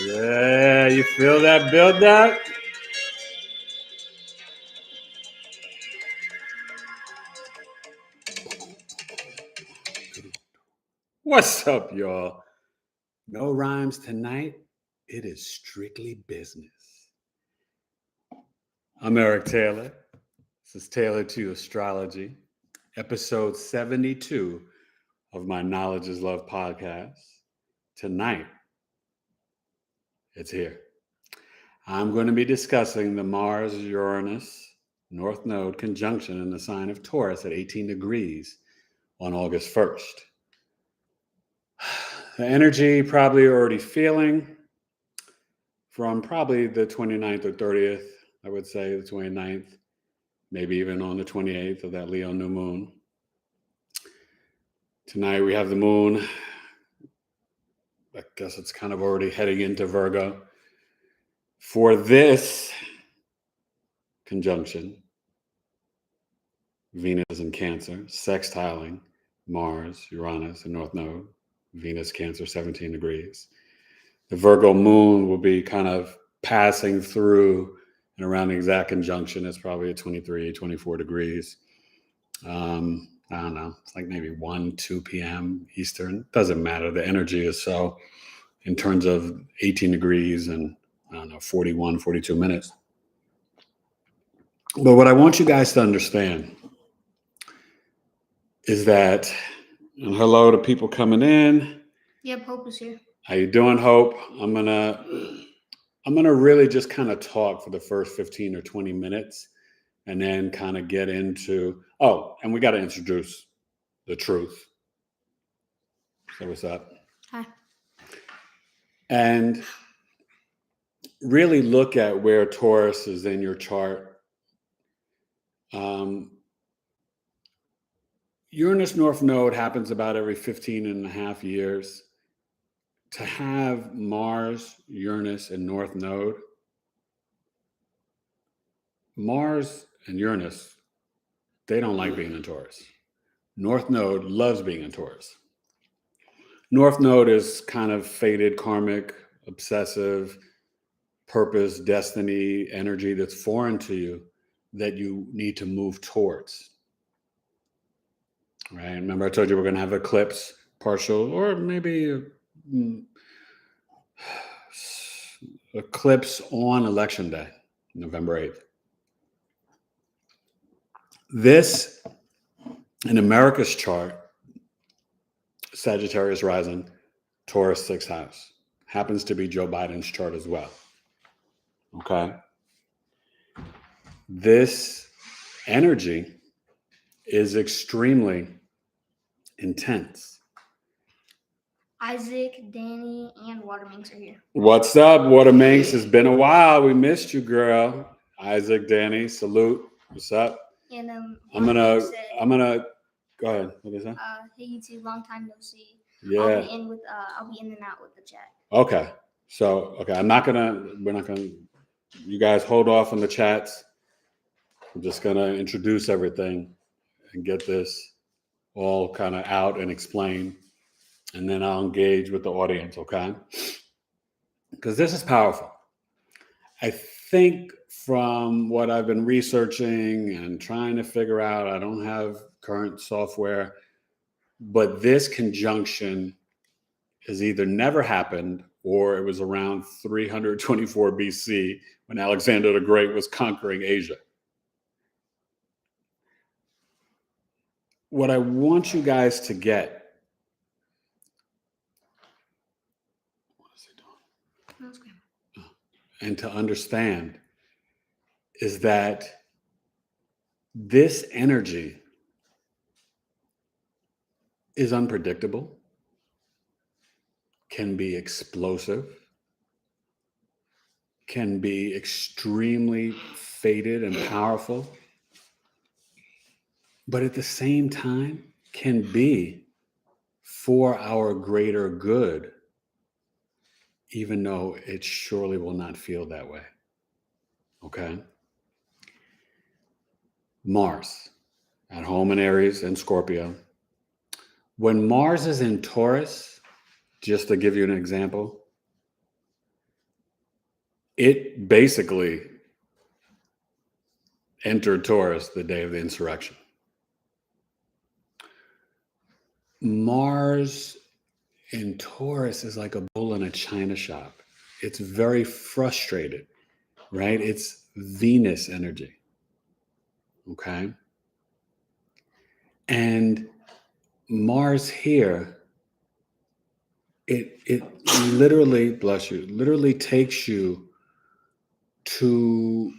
Yeah, you feel that build up? What's up, y'all? No rhymes tonight. It is strictly business. I'm Eric Taylor. This is Tailored to Astrology, episode 72 of my Knowledge is Love podcast. Tonight, it's here. I'm going to be discussing the Mars-Uranus North Node conjunction in the sign of Taurus at 18 degrees on August 1st. The energy probably you're already feeling from probably the 29th or 30th, I would say the 29th, maybe even on the 28th of that Leo new moon. Tonight we have the moon. I guess it's kind of already heading into Virgo. For this conjunction, Venus in Cancer, sextiling Mars, Uranus, and North Node. Venus, Cancer, 17 degrees. The Virgo moon will be kind of passing through and around the exact conjunction. It's probably at 23, 24 degrees. I don't know. It's like maybe 1, 2 p.m. Eastern. Doesn't matter. The energy is so in terms of 18 degrees and, 41, 42 minutes. But what I want you guys to understand is that, and hello to people coming in. Yep, Hope is here. How you doing, Hope? I'm gonna really just kind of talk for the first 15 or 20 minutes and then kind of get into, and we got to introduce the truth. So what's up? Hi. And really look at where Taurus is in your chart. Uranus North Node happens about every 15 and a half years. To have Mars, Uranus, and North Node, Mars and Uranus, they don't like being in Taurus. North Node loves being in Taurus. North Node is kind of fated, karmic, obsessive, purpose, destiny, energy that's foreign to you that you need to move towards. Right? Remember I told you we're going to have eclipse, partial, or maybe eclipse on election day, November 8th. This, in America's chart, Sagittarius rising, Taurus 6th house, happens to be Joe Biden's chart as well. Okay? This energy is extremely intense. Isaac, Danny, and Waterminx are here. What's up, Waterminx? It's been a while. We missed you, girl. Isaac, Danny, salute. What's up? And I'm gonna go ahead. What is that? Hey YouTube, long time no see. Yeah. I'll be in and out with the chat. Okay. So we're not gonna, you guys hold off on the chats. I'm just gonna introduce everything and get this all kind of out and explain. And then I'll engage with the audience, okay? Because this is powerful. I think from what I've been researching and trying to figure out, I don't have current software, but this conjunction has either never happened or it was around 324 BC when Alexander the Great was conquering Asia. What I want you guys to get, and to understand is that this energy is unpredictable, can be explosive, can be extremely fated and powerful, but at the same time can be for our greater good, even though it surely will not feel that way. Okay? Mars, at home in Aries and Scorpio. When Mars is in Taurus, just to give you an example, it basically entered Taurus the day of the insurrection. Mars in Taurus is like a bull in a china shop. It's very frustrated, right? It's Venus energy. Okay. And Mars here, it literally, bless you, literally takes you to,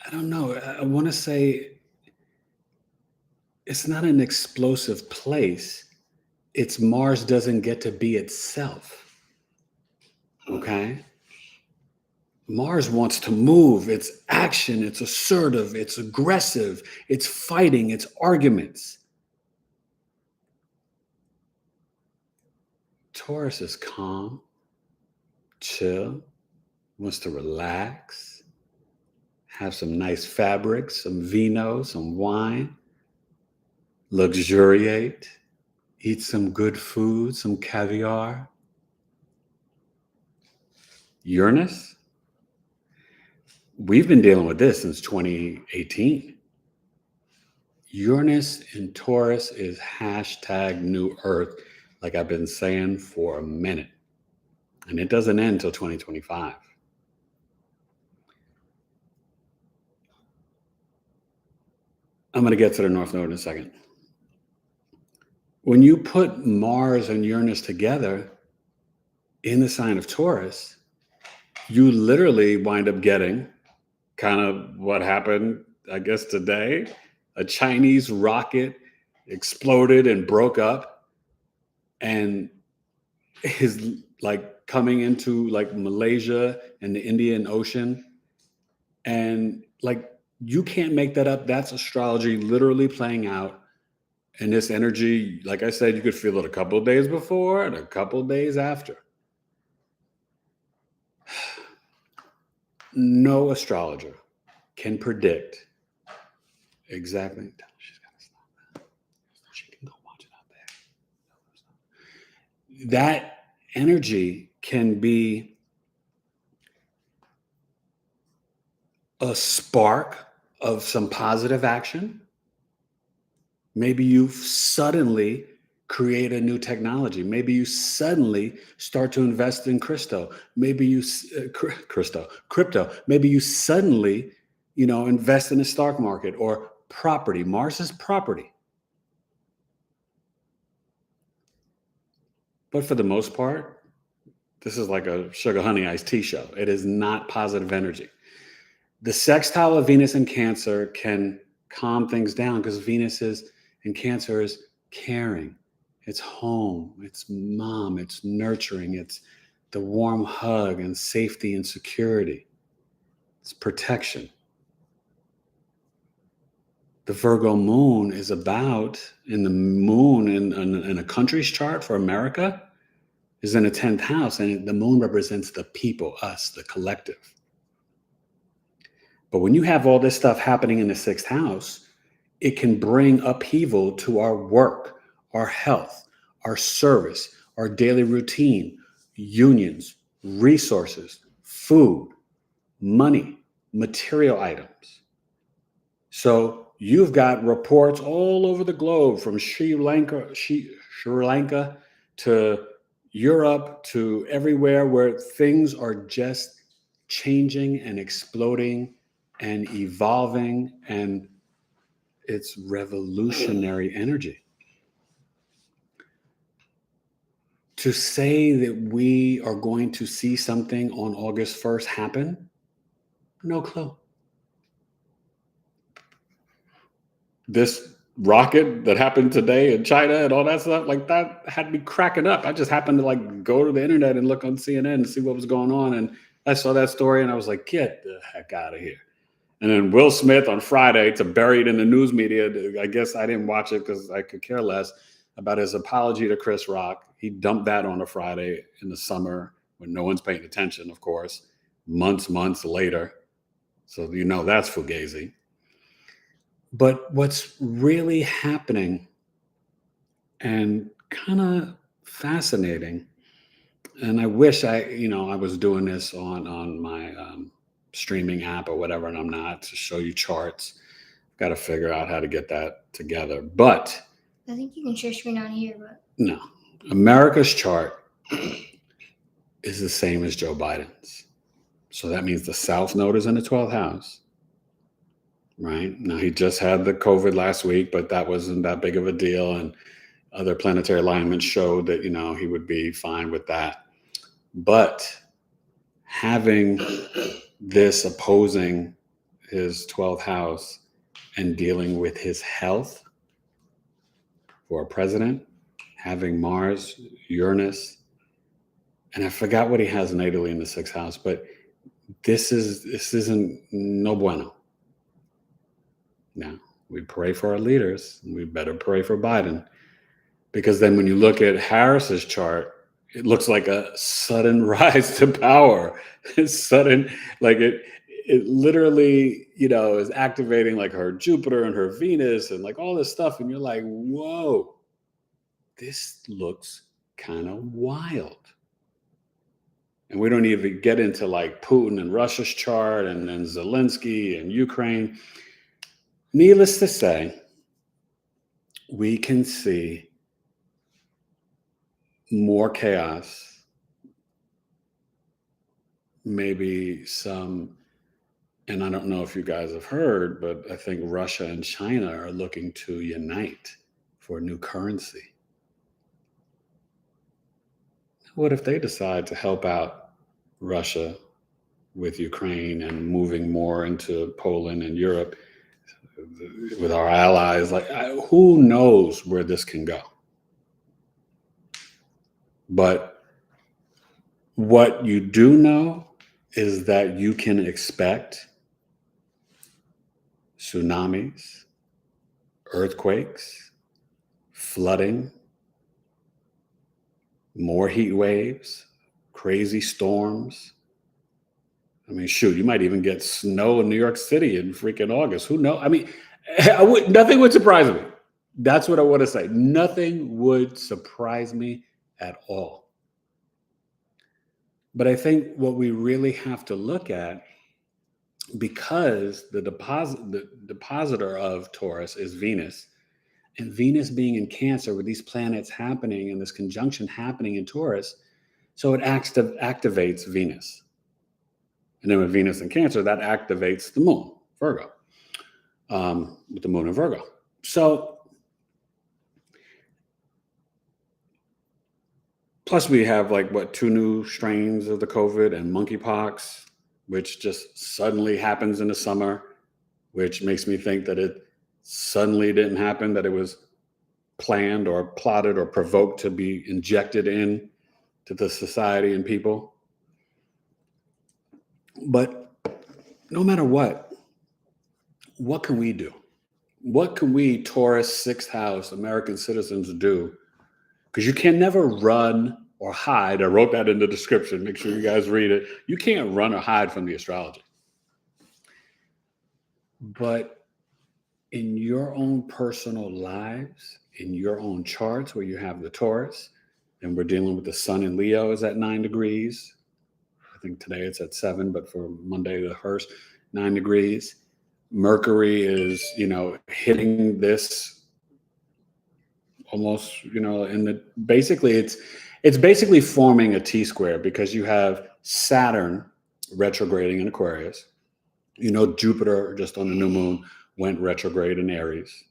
I don't know, I want to say it's not an explosive place. It's Mars doesn't get to be itself. Okay. Mars wants to move. It's action. It's assertive. It's aggressive. It's fighting. It's arguments. Taurus is calm, chill, wants to relax, have some nice fabrics, some vino, some wine, luxuriate, eat some good food, some caviar. Uranus, we've been dealing with this since 2018. Uranus in Taurus is hashtag new earth, like I've been saying for a minute. And it doesn't end until 2025. I'm going to get to the North Node in a second. When you put Mars and Uranus together in the sign of Taurus, you literally wind up getting kind of what happened, I guess, today. A Chinese rocket exploded and broke up and is like coming into like Malaysia and the Indian Ocean. And like, you can't make that up. That's astrology literally playing out. And this energy, like I said, you could feel it a couple of days before and a couple of days after. No astrologer can predict exactly. She's got to stop that. She can go watch it out there. That energy can be a spark of some positive action. Maybe you suddenly create a new technology. Maybe you suddenly start to invest in crypto. Maybe you crypto. Maybe you suddenly, invest in the stock market or property. Mars is property. But for the most part, this is like a sugar honey iced tea show. It is not positive energy. The sextile of Venus in Cancer can calm things down because Venus in Cancer is caring. It's home, it's mom, it's nurturing, it's the warm hug and safety and security. It's protection. The Virgo moon is about, in the moon in a country's chart for America, is in the 10th house, and the moon represents the people, us, the collective. But when you have all this stuff happening in the 6th house, it can bring upheaval to our work, our health, our service, our daily routine, unions, resources, food, money, material items. So you've got reports all over the globe from Sri Lanka to Europe to everywhere where things are just changing and exploding and evolving, and it's revolutionary energy. To say that we are going to see something on August 1st happen, no clue. This rocket that happened today in China and all that stuff, like that had me cracking up. I just happened to like go to the internet and look on CNN and see what was going on. And I saw that story and I was like, get the heck out of here. And then Will Smith on Friday, to bury it in the news media, I guess I didn't watch it because I could care less, about his apology to Chris Rock. He dumped that on a Friday in the summer when no one's paying attention, of course, months later. So that's fugazi. But what's really happening and kind of fascinating And I wish I was doing this on my streaming app or whatever, and I'm not, to show you charts. Got to figure out how to get that together. But I think you can share screen on here, but no, America's chart is the same as Joe Biden's. So that means the South Node is in the 12th house, right? Now, he just had the COVID last week, but that wasn't that big of a deal. And other planetary alignments showed that, he would be fine with that. But having this opposing his 12th house and dealing with his health for a president, having Mars, Uranus, and I forgot what he has natally in the 6th house, but this isn't no bueno. Now, we pray for our leaders. We better pray for Biden, because then when you look at Harris's chart, it looks like a sudden rise to power. It's sudden, like it literally, is activating like her Jupiter and her Venus and like all this stuff. And you're like, whoa, this looks kind of wild. And we don't even get into like Putin and Russia's chart and then Zelensky and Ukraine. Needless to say, we can see more chaos, maybe some, and I don't know if you guys have heard, but I think Russia and China are looking to unite for a new currency. What if they decide to help out Russia with Ukraine and moving more into Poland and Europe with our allies? Like, who knows where this can go? But what you do know is that you can expect tsunamis, earthquakes, flooding, more heat waves, crazy storms. I mean, shoot, you might even get snow in New York City in freaking August. Who knows? I mean, nothing would surprise me. That's what I want to say. Nothing would surprise me at all. But I think what we really have to look at, because the depositor of Taurus is Venus, and Venus being in Cancer with these planets happening and this conjunction happening in Taurus, so it activates Venus. And then with Venus in Cancer, that activates the moon, Virgo, with the moon in Virgo. So, plus we have like, 2 new strains of the COVID and monkeypox, which just suddenly happens in the summer, which makes me think that it suddenly didn't happen, that it was planned or plotted or provoked to be injected in to the society and people. But no matter what can we do? What can we, Taurus, 6th house, American citizens, do? Because you can never run or hide. I wrote that in the description. Make sure you guys read it. You can't run or hide from the astrology. But in your own personal lives, in your own charts where you have the Taurus, and we're dealing with the sun in Leo is at 9 degrees. I think today it's at 7, but for Monday the 1st, 9 degrees. Mercury is, hitting this almost, in the, basically it's basically forming a T-square, because you have Saturn retrograding in Aquarius. Jupiter just on the new moon went retrograde in Aries.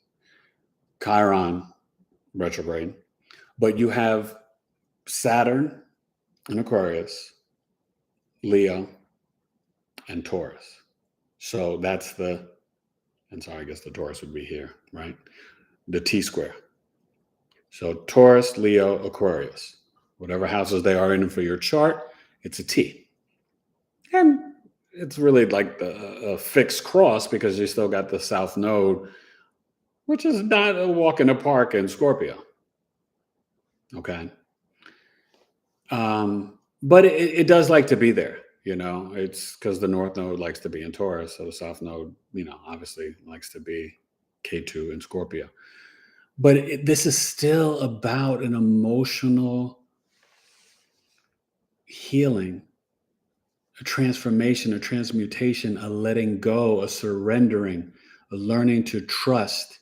Chiron retrograde. But you have Saturn in Aquarius, Leo, and Taurus. So that's I guess the Taurus would be here, right? The T-square. So Taurus, Leo, Aquarius. Whatever houses they are in for your chart, it's a T. And it's really like a fixed cross, because you still got the South Node, which is not a walk in the park in Scorpio. Okay. But it does like to be there, it's because the North Node likes to be in Taurus. So the South Node, obviously likes to be K2 in Scorpio. But this is still about an emotional healing, a transformation, a transmutation, a letting go, a surrendering, a learning to trust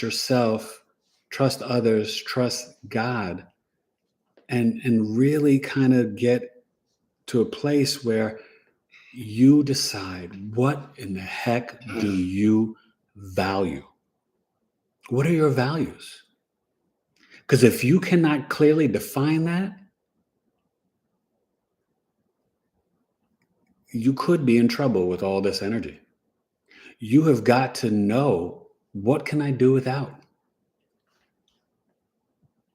yourself, trust others, trust God, and really kind of get to a place where you decide, what in the heck do you value? What are your values? Because if you cannot clearly define that, you could be in trouble with all this energy. You have got to know, what can I do without?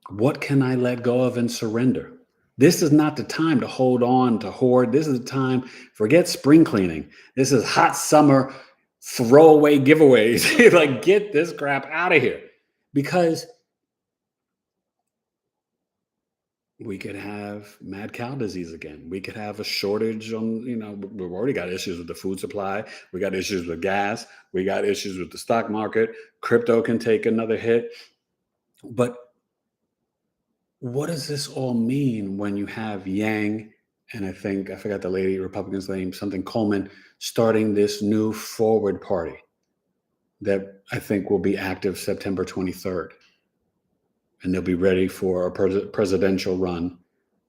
What can I let go of and surrender? This is not the time to hold on, to hoard. This is the time, forget spring cleaning. This is hot summer throwaway giveaways. Like, get this crap out of here. Because we could have mad cow disease again. We could have a shortage on, we've already got issues with the food supply. We got issues with gas. We got issues with the stock market. Crypto can take another hit. But what does this all mean when you have Yang, and I forgot the lady Republican's name, something Coleman, starting this new forward party that I think will be active September 23rd. And they'll be ready for a presidential run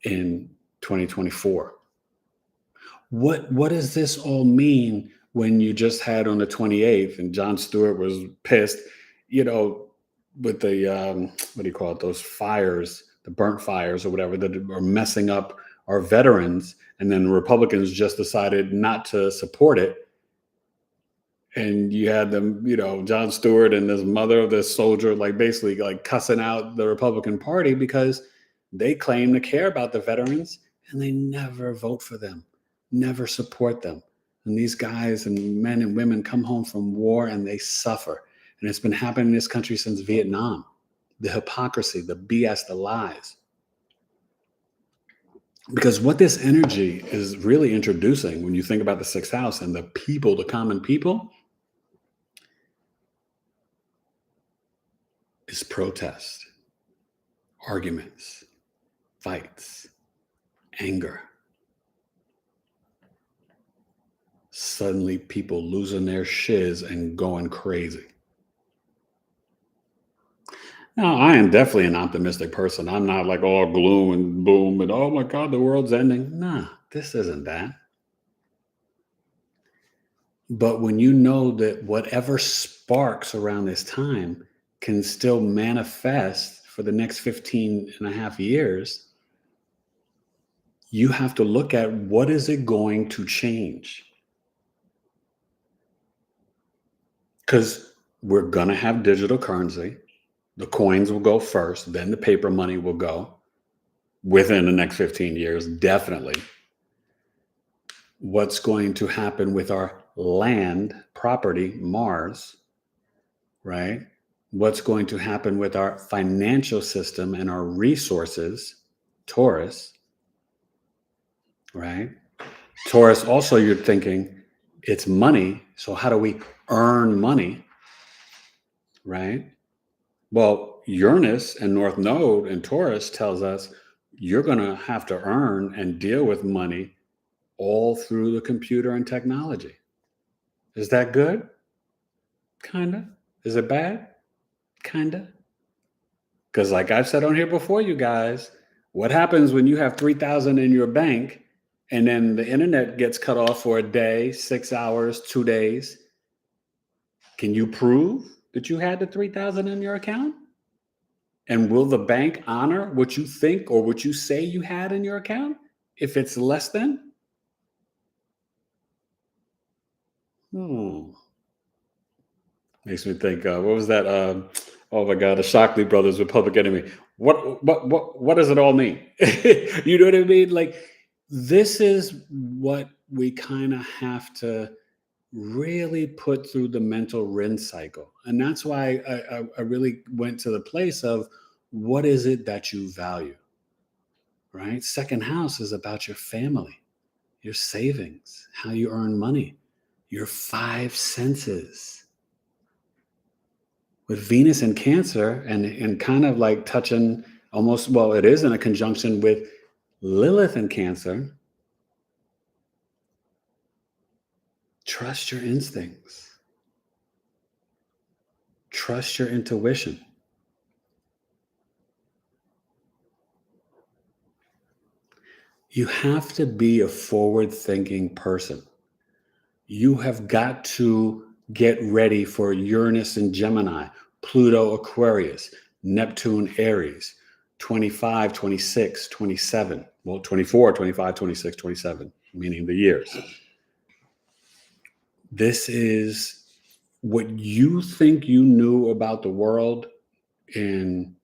in 2024. What does this all mean when you just had on the 28th, and Jon Stewart was pissed, with the, what do you call it, those fires, the burnt fires or whatever, that are messing up our veterans, and then the Republicans just decided not to support it. And you had them, Jon Stewart and this mother of this soldier, basically cussing out the Republican Party because they claim to care about the veterans and they never vote for them, never support them. And these guys and men and women come home from war and they suffer. And it's been happening in this country since Vietnam. The hypocrisy, the BS, the lies. Because what this energy is really introducing, when you think about the sixth house and the people, the common people, is protest, arguments, fights, anger. Suddenly people losing their shiz and going crazy. Now, I am definitely an optimistic person. I'm not all gloom and boom and, oh my God, the world's ending. Nah, this isn't that. But when you know that whatever sparks around this time can still manifest for the next 15 and a half years, you have to look at, what is it going to change? Because we're going to have digital currency. The coins will go first, then the paper money will go within the next 15 years, definitely. What's going to happen with our land, property, Mars, right? What's going to happen with our financial system and our resources, Taurus, right? Taurus, also, you're thinking it's money. So how do we earn money, right? Well, Uranus and North Node in Taurus tells us you're going to have to earn and deal with money all through the computer and technology. Is that good? Kinda. Is it bad? Kinda. Because like I've said on here before, you guys, what happens when you have 3,000 in your bank and then the internet gets cut off for a day, 6 hours, 2 days? Can you prove that you had the 3,000 in your account? And will the bank honor what you think or what you say you had in your account if it's less than? Makes me think, what was that? Oh my God, the Shockley brothers with Public Enemy. What does it all mean? You know what I mean? This is what we kind of have to really put through the mental rinse cycle. And that's why I really went to the place of, what is it that you value, right? Second house is about your family, your savings, how you earn money, your 5 senses. With Venus in Cancer and kind of touching almost, well, it is in a conjunction with Lilith in Cancer, trust your instincts. Trust your intuition. You have to be a forward-thinking person. You have got to get ready for Uranus and Gemini, Pluto, Aquarius, Neptune, Aries, 25, 26, 27. Well, 24, 25, 26, 27, meaning the years. This is what you think you knew about the world in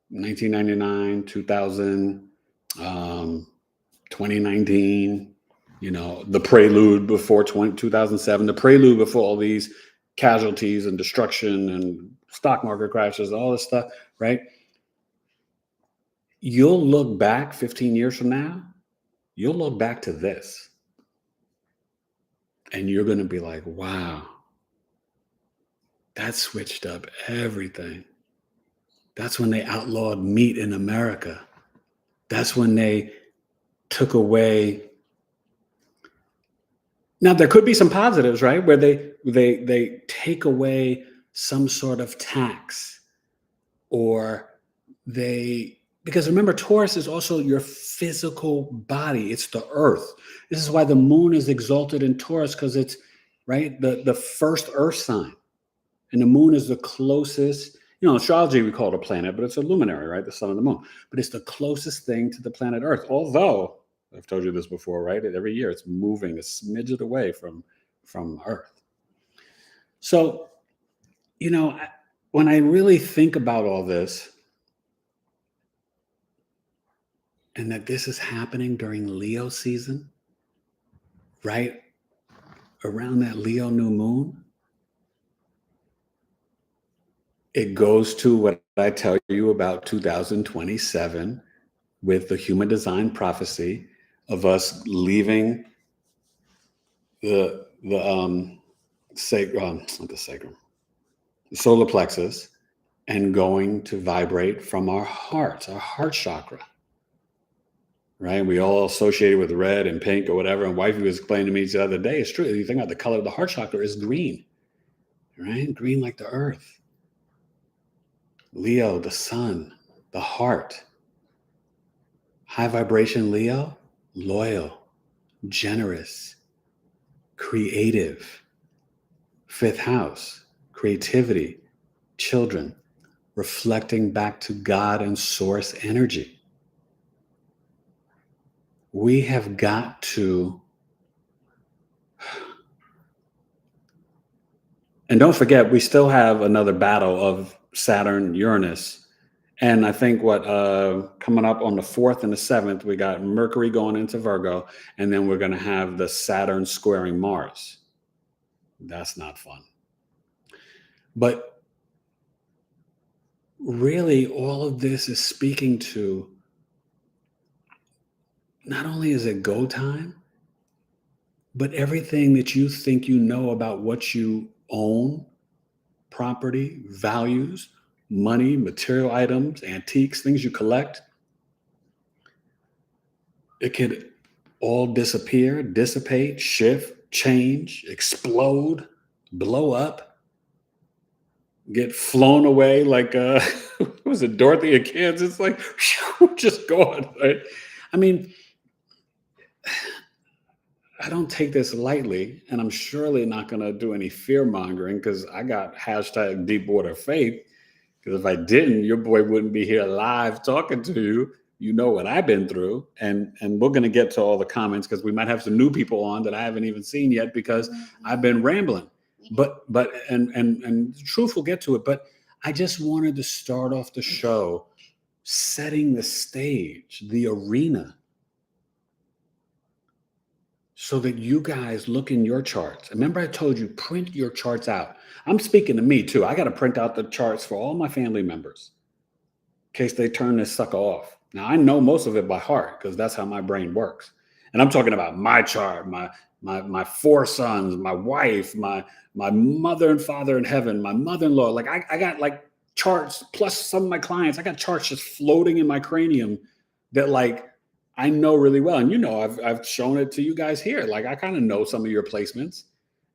1999, 2000, 2019, the prelude before 2007, the prelude before all these casualties and destruction and stock market crashes, all this stuff, right? You'll look back 15 years from now, you'll look back to this and you're going to be like, wow, that switched up everything. That's when they outlawed meat in America. That's when they took away. Now, there could be some positives, right? Where they take away some sort of tax, or because remember, Taurus is also your physical body. It's the earth. This is why the moon is exalted in Taurus, because it's, right, the first earth sign. And the moon is the closest, astrology we call it a planet, but it's a luminary, right? The sun and the moon. But it's the closest thing to the planet Earth. Although, I've told you this before, right? Every year it's moving a smidget away from Earth. So, when I really think about all this, and that this is happening during Leo season, right around that Leo new moon, it goes to what I tell you about 2027 with the human design prophecy of us leaving the solar plexus, and going to vibrate from our heart chakra. Right? We all associated with red and pink or whatever. And wifey was explaining to me the other day, it's true. You think about the color of the heart chakra is green, right? Green like the earth. Leo, the sun, the heart. High vibration Leo, loyal, generous, creative. Fifth house, creativity, children, reflecting back to God and source energy. We have got to, and don't forget, we still have another battle of Saturn, Uranus. And I think coming up on the 4th and the 7th, we got Mercury going into Virgo, and then we're going to have the Saturn squaring Mars. That's not fun. But really, all of this is speaking to, not only is it go time, but everything that you think you know about what you own, property, values, money, material items, antiques, things you collect, it could all disappear, dissipate, shift, change, explode, blow up, get flown away like, was it Dorothy in Kansas? Like, just gone, right? I mean, I don't take this lightly, and I'm surely not going to do any fear mongering, because I got hashtag deep water faith. Because if I didn't, your boy wouldn't be here live talking to you. You know what I've been through, and we're going to get to all the comments, because we might have some new people on that I haven't even seen yet, because I've been rambling. But truth, we'll get to it. But I just wanted to start off the show setting the stage, the arena, so that you guys look in your charts. Remember, I told you, print your charts out. I'm speaking to me too. I got to print out the charts for all my family members in case they turn this sucker off. Now, I know most of it by heart, because that's how my brain works. And I'm talking about my chart, my 4 sons, my wife, my mother and father in heaven, my mother-in-law. Like I got like charts, plus some of my clients. I got charts just floating in my cranium that, like, I know really well. And I've shown it to you guys here. Like I kind of know some of your placements.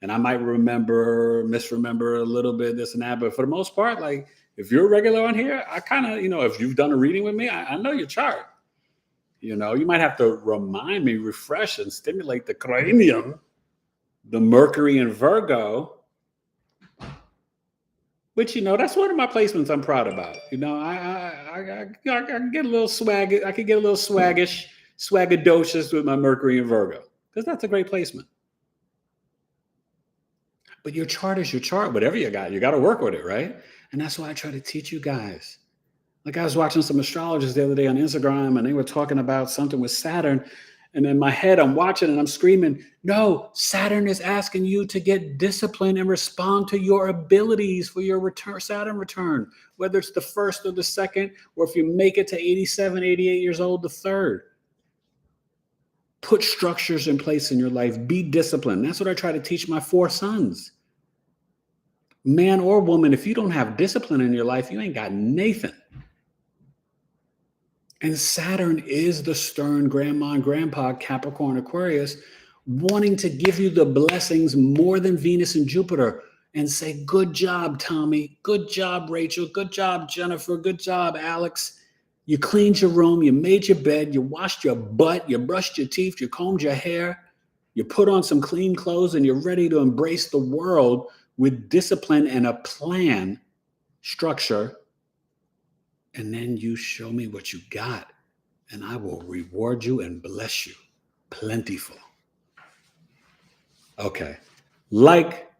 And I might misremember a little bit, this and that. But for the most part, like if you're regular on here, I kind of, if you've done a reading with me, I know your chart. You might have to remind me, refresh and stimulate the cranium, the Mercury in Virgo. But that's one of my placements I'm proud about. I get a little swag. I could get a little swaggadocious with my Mercury in Virgo because that's a great placement. But your chart is your chart. Whatever you got to work with it, right? And that's why I try to teach you guys. Like I was watching some astrologers the other day on Instagram, and they were talking about something with Saturn. And in my head, I'm watching and I'm screaming, no, Saturn is asking you to get disciplined and respond to your abilities for your Saturn return, whether it's the first or the second, or if you make it to 87, 88 years old, the third. Put structures in place in your life. Be disciplined. That's what I try to teach my 4 sons. Man or woman, if you don't have discipline in your life, you ain't got Nathan. And Saturn is the stern grandma and grandpa, Capricorn, Aquarius, wanting to give you the blessings more than Venus and Jupiter and say, good job, Tommy. Good job, Rachel. Good job, Jennifer. Good job, Alex. You cleaned your room. You made your bed. You washed your butt. You brushed your teeth. You combed your hair. You put on some clean clothes and you're ready to embrace the world with discipline and a plan, structure. And then you show me what you got, and I will reward you and bless you. Plentiful. Okay. Like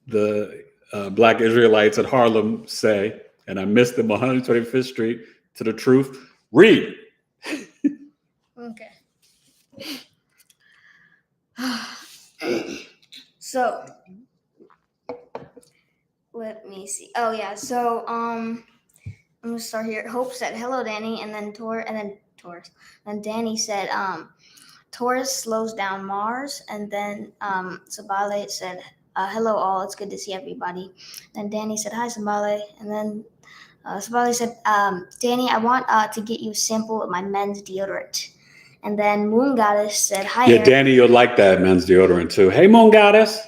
the Black Israelites at Harlem say, and I missed them 125th Street to the truth, read. Okay. So let me see. Oh yeah. So I'm gonna start here. Hope said hello, Danny, and then Taurus. And Danny said Taurus slows down Mars, and then Sabale said hello all. It's good to see everybody. And Danny said hi, Sabale, and then Sabale said Danny, I want to get you a sample of my men's deodorant. And then Moon Goddess said hi. Yeah, Eric. Danny, you'll like that men's deodorant too. Hey, Moon Goddess.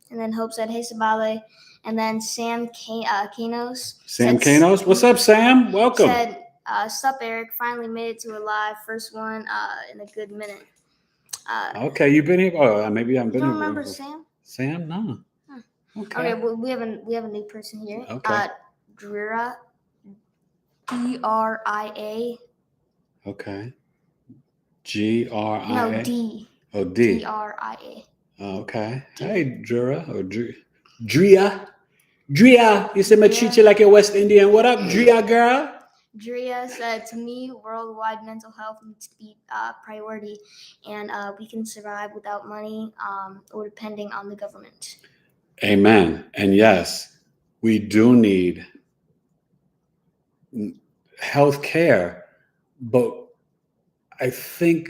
And then Hope said, hey, Sabale. And then Sam Kanos. Sam Kanos? What's up, Sam? Welcome. Said, sup, Eric. Finally made it to a live. First one in a good minute. Okay, you've been here? Oh, maybe I've been here. You don't remember Sam? Sam? No. Huh. Okay, well, we have a new person here. Okay. Dria. D-R-I-A. Okay. G-R-I-A? No, D. Oh, D. D-R-I-A. Okay. Hey, Dria. Or Dria. Dria. You said my chicha like a West Indian. What up, Dria girl? Dria said, to me, worldwide mental health needs to be a priority, and we can survive without money or depending on the government. Amen. And yes, we do need health care, but I think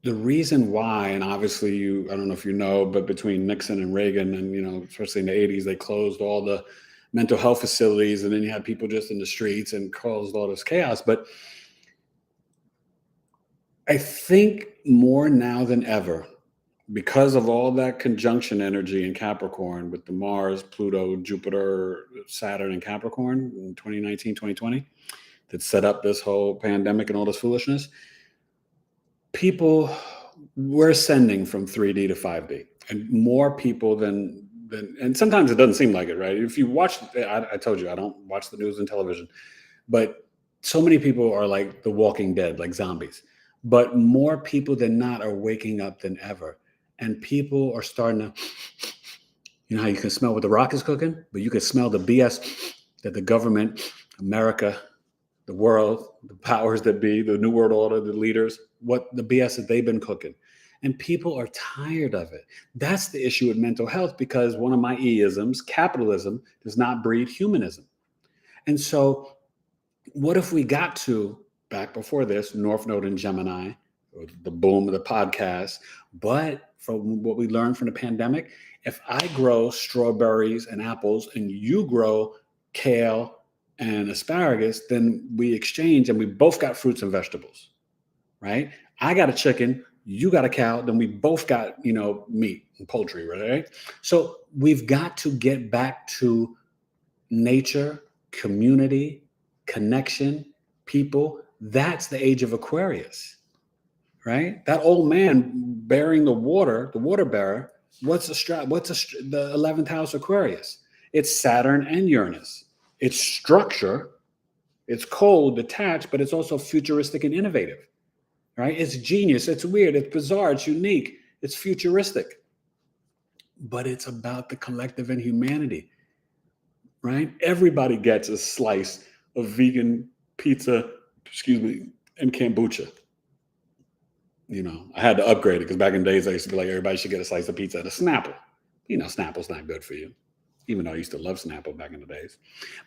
the reason why, and obviously I don't know if you know, but between Nixon and Reagan and, especially in the 80s, they closed all the mental health facilities, and then you had people just in the streets and caused all this chaos. But I think more now than ever, because of all that conjunction energy in Capricorn with the Mars, Pluto, Jupiter, Saturn, and Capricorn in 2019, 2020, that set up this whole pandemic and all this foolishness, people were ascending from 3D to 5D, and more people than and sometimes it doesn't seem like it, right? If you watch, I told you, I don't watch the news and television, but so many people are like the Walking Dead, like zombies, but more people than not are waking up than ever. And people are starting to, how you can smell what the rock is cooking, but you can smell the BS that the government, America, the world, the powers that be, the New World Order, the leaders, what the BS that they've been cooking. And people are tired of it. That's the issue with mental health, because one of my E-isms, capitalism, does not breed humanism. And so what if we got to, back before this, North Node and Gemini, or the boom of the podcast, but from what we learned from the pandemic, if I grow strawberries and apples and you grow kale and asparagus, then we exchange and we both got fruits and vegetables, right? I got a chicken, you got a cow, then we both got, meat and poultry, right? So we've got to get back to nature, community, connection, people. That's the age of Aquarius, right? That old man bearing the water bearer. What's the 11th house Aquarius? It's Saturn and Uranus. It's structure. It's cold, detached, but it's also futuristic and innovative, right? It's genius. It's weird. It's bizarre. It's unique. It's futuristic. But it's about the collective and humanity, right? Everybody gets a slice of vegan pizza, and kombucha. I had to upgrade it because back in the days I used to be like, everybody should get a slice of pizza and a Snapple. Snapple's not good for you, even though I used to love Snapple back in the days.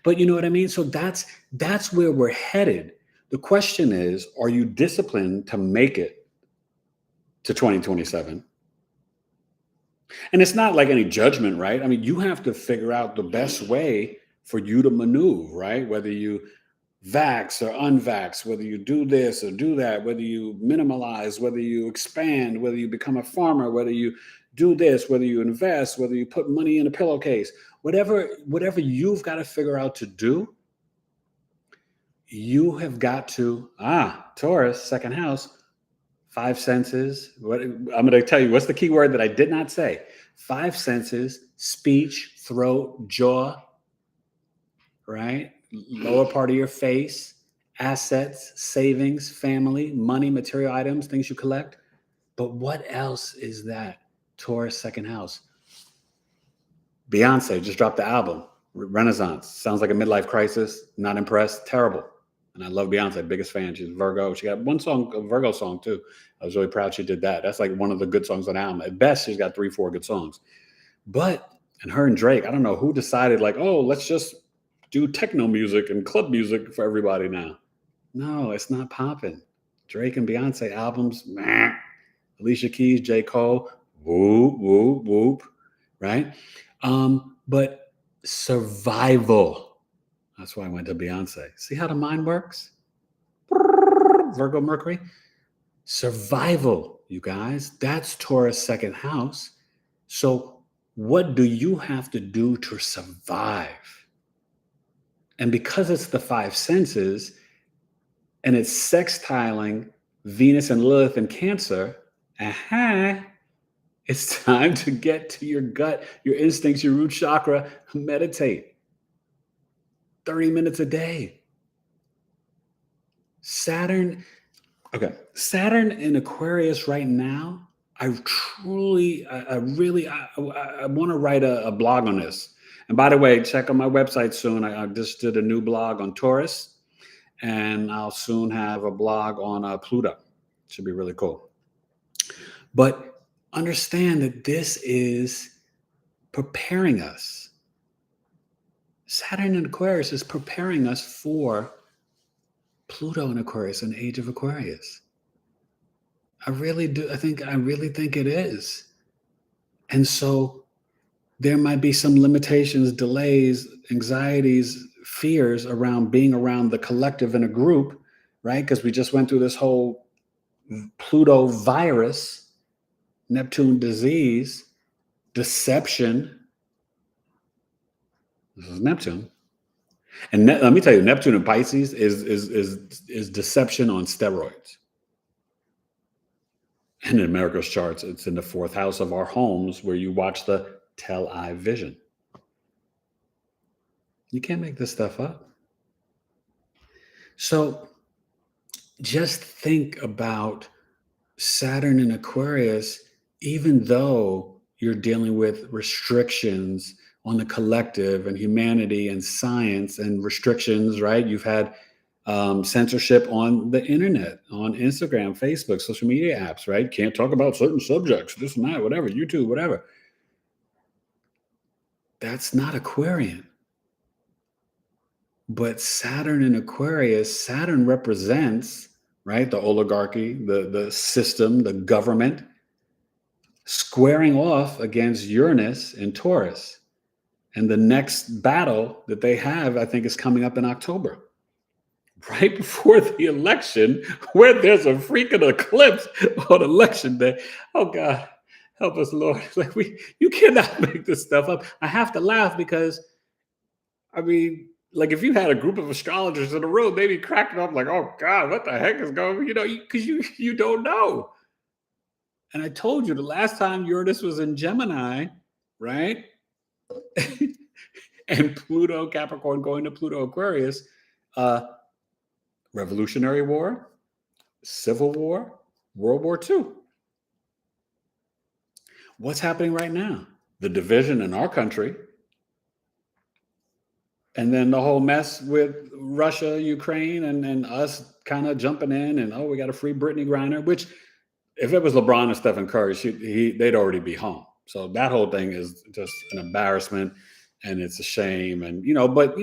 But you know what I mean? So that's where we're headed. The question is, are you disciplined to make it to 2027? And it's not like any judgment, right? I mean, you have to figure out the best way for you to maneuver, right? Whether you vax or unvax, whether you do this or do that, whether you minimalize, whether you expand, whether you become a farmer, whether you do this, whether you invest, whether you put money in a pillowcase, whatever you've got to figure out to do, you have got to, Taurus, second house, 5 senses. I'm going to tell you, what's the key word that I did not say? 5 senses, speech, throat, jaw, right? Lower part of your face, assets, savings, family, money, material items, things you collect. But what else is that? Taurus, second house. Beyonce just dropped the album, Renaissance. Sounds like a midlife crisis. Not impressed. Terrible. And I love Beyonce, biggest fan. She's Virgo. She got one song, a Virgo song too. I was really proud she did that. That's like one of the good songs on the album. At best, she's got 3-4 good songs. And her and Drake, I don't know who decided like, oh, let's just do techno music and club music for everybody now. No, it's not popping. Drake and Beyonce albums, meh. Alicia Keys, J. Cole, whoop, whoop, whoop, right? But survival. That's why I went to Beyonce. See how the mind works? Virgo Mercury. Survival, you guys. That's Taurus second house. So what do you have to do to survive? And because it's the 5 senses and it's sextiling Venus and Lilith in Cancer, it's time to get to your gut, your instincts, your root chakra, meditate. 30 minutes a day. Saturn in Aquarius right now, I really want to write a blog on this. And by the way, check out my website soon. I just did a new blog on Taurus, and I'll soon have a blog on Pluto. Should be really cool. But understand that this is preparing us. Saturn in Aquarius is preparing us for Pluto in Aquarius, an age of Aquarius. I really do. I really think it is. And so there might be some limitations, delays, anxieties, fears around being around the collective in a group, right? Because we just went through this whole Pluto virus, Neptune disease, deception. This is Neptune. And let me tell you, Neptune in Pisces is deception on steroids. And in America's charts, it's in the 4th house of our homes where you watch the tell-eye vision. You can't make this stuff up. So just think about Saturn in Aquarius, even though you're dealing with restrictions on the collective and humanity and science and restrictions, right? You've had censorship on the internet, on Instagram, Facebook, social media apps, right? Can't talk about certain subjects, this and that, whatever, YouTube, whatever. That's not Aquarian. But Saturn in Aquarius, Saturn represents, right, the oligarchy, the system, the government, squaring off against Uranus in Taurus. And the next battle that they have, I think, is coming up in October, right before the election, where there's a freaking eclipse on election day. Oh God, help us, Lord. Like you cannot make this stuff up. I have to laugh because, I mean, like if you had a group of astrologers in a room, they'd be cracking up like, "Oh God, what the heck is going?" Because you don't know. And I told you the last time Uranus was in Gemini, right? And Pluto, Capricorn going to Pluto, Aquarius, Revolutionary War, Civil War, World War II. What's happening right now? The division in our country, and then the whole mess with Russia, Ukraine, and us kind of jumping in, and we got to free Brittany Griner, which if it was LeBron and Stephen Curry, they'd already be home. So that whole thing is just an embarrassment, and it's a shame. And but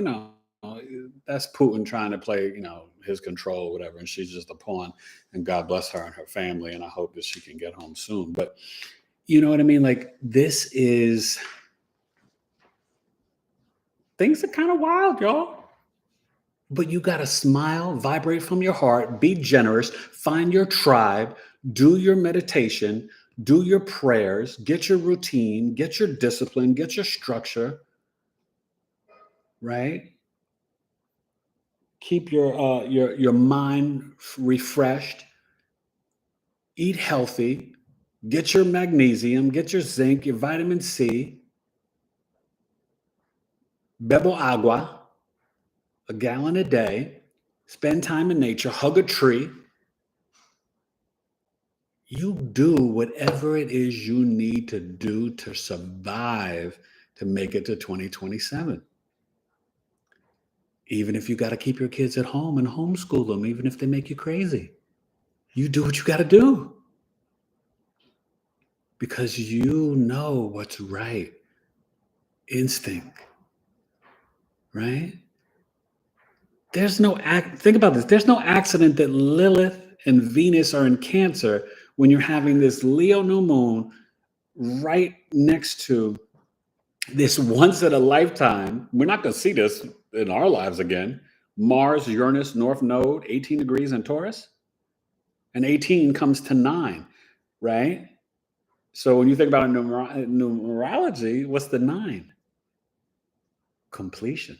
that's Putin trying to play his control, whatever. And she's just a pawn. And God bless her and her family. And I hope that she can get home soon. But you know what I mean? Like things are kind of wild, y'all. But you got to smile, vibrate from your heart, be generous, find your tribe, do your meditation, do your prayers, get your routine, get your discipline, get your structure, right? Keep your mind refreshed, eat healthy, get your magnesium, get your zinc, your vitamin C, bebo agua, a gallon a day, spend time in nature, hug a tree. You do whatever it is you need to do to survive to make it to 2027. Even if you got to keep your kids at home and homeschool them, even if they make you crazy, you do what you got to do because you know what's right. Instinct, right? Think about this. There's no accident that Lilith and Venus are in Cancer when you're having this Leo new moon right next to this once in a lifetime. We're not going to see this in our lives again. Mars, Uranus, North Node, 18 degrees in Taurus. And 18 comes to 9, right? So when you think about numerology, what's the 9? Completion.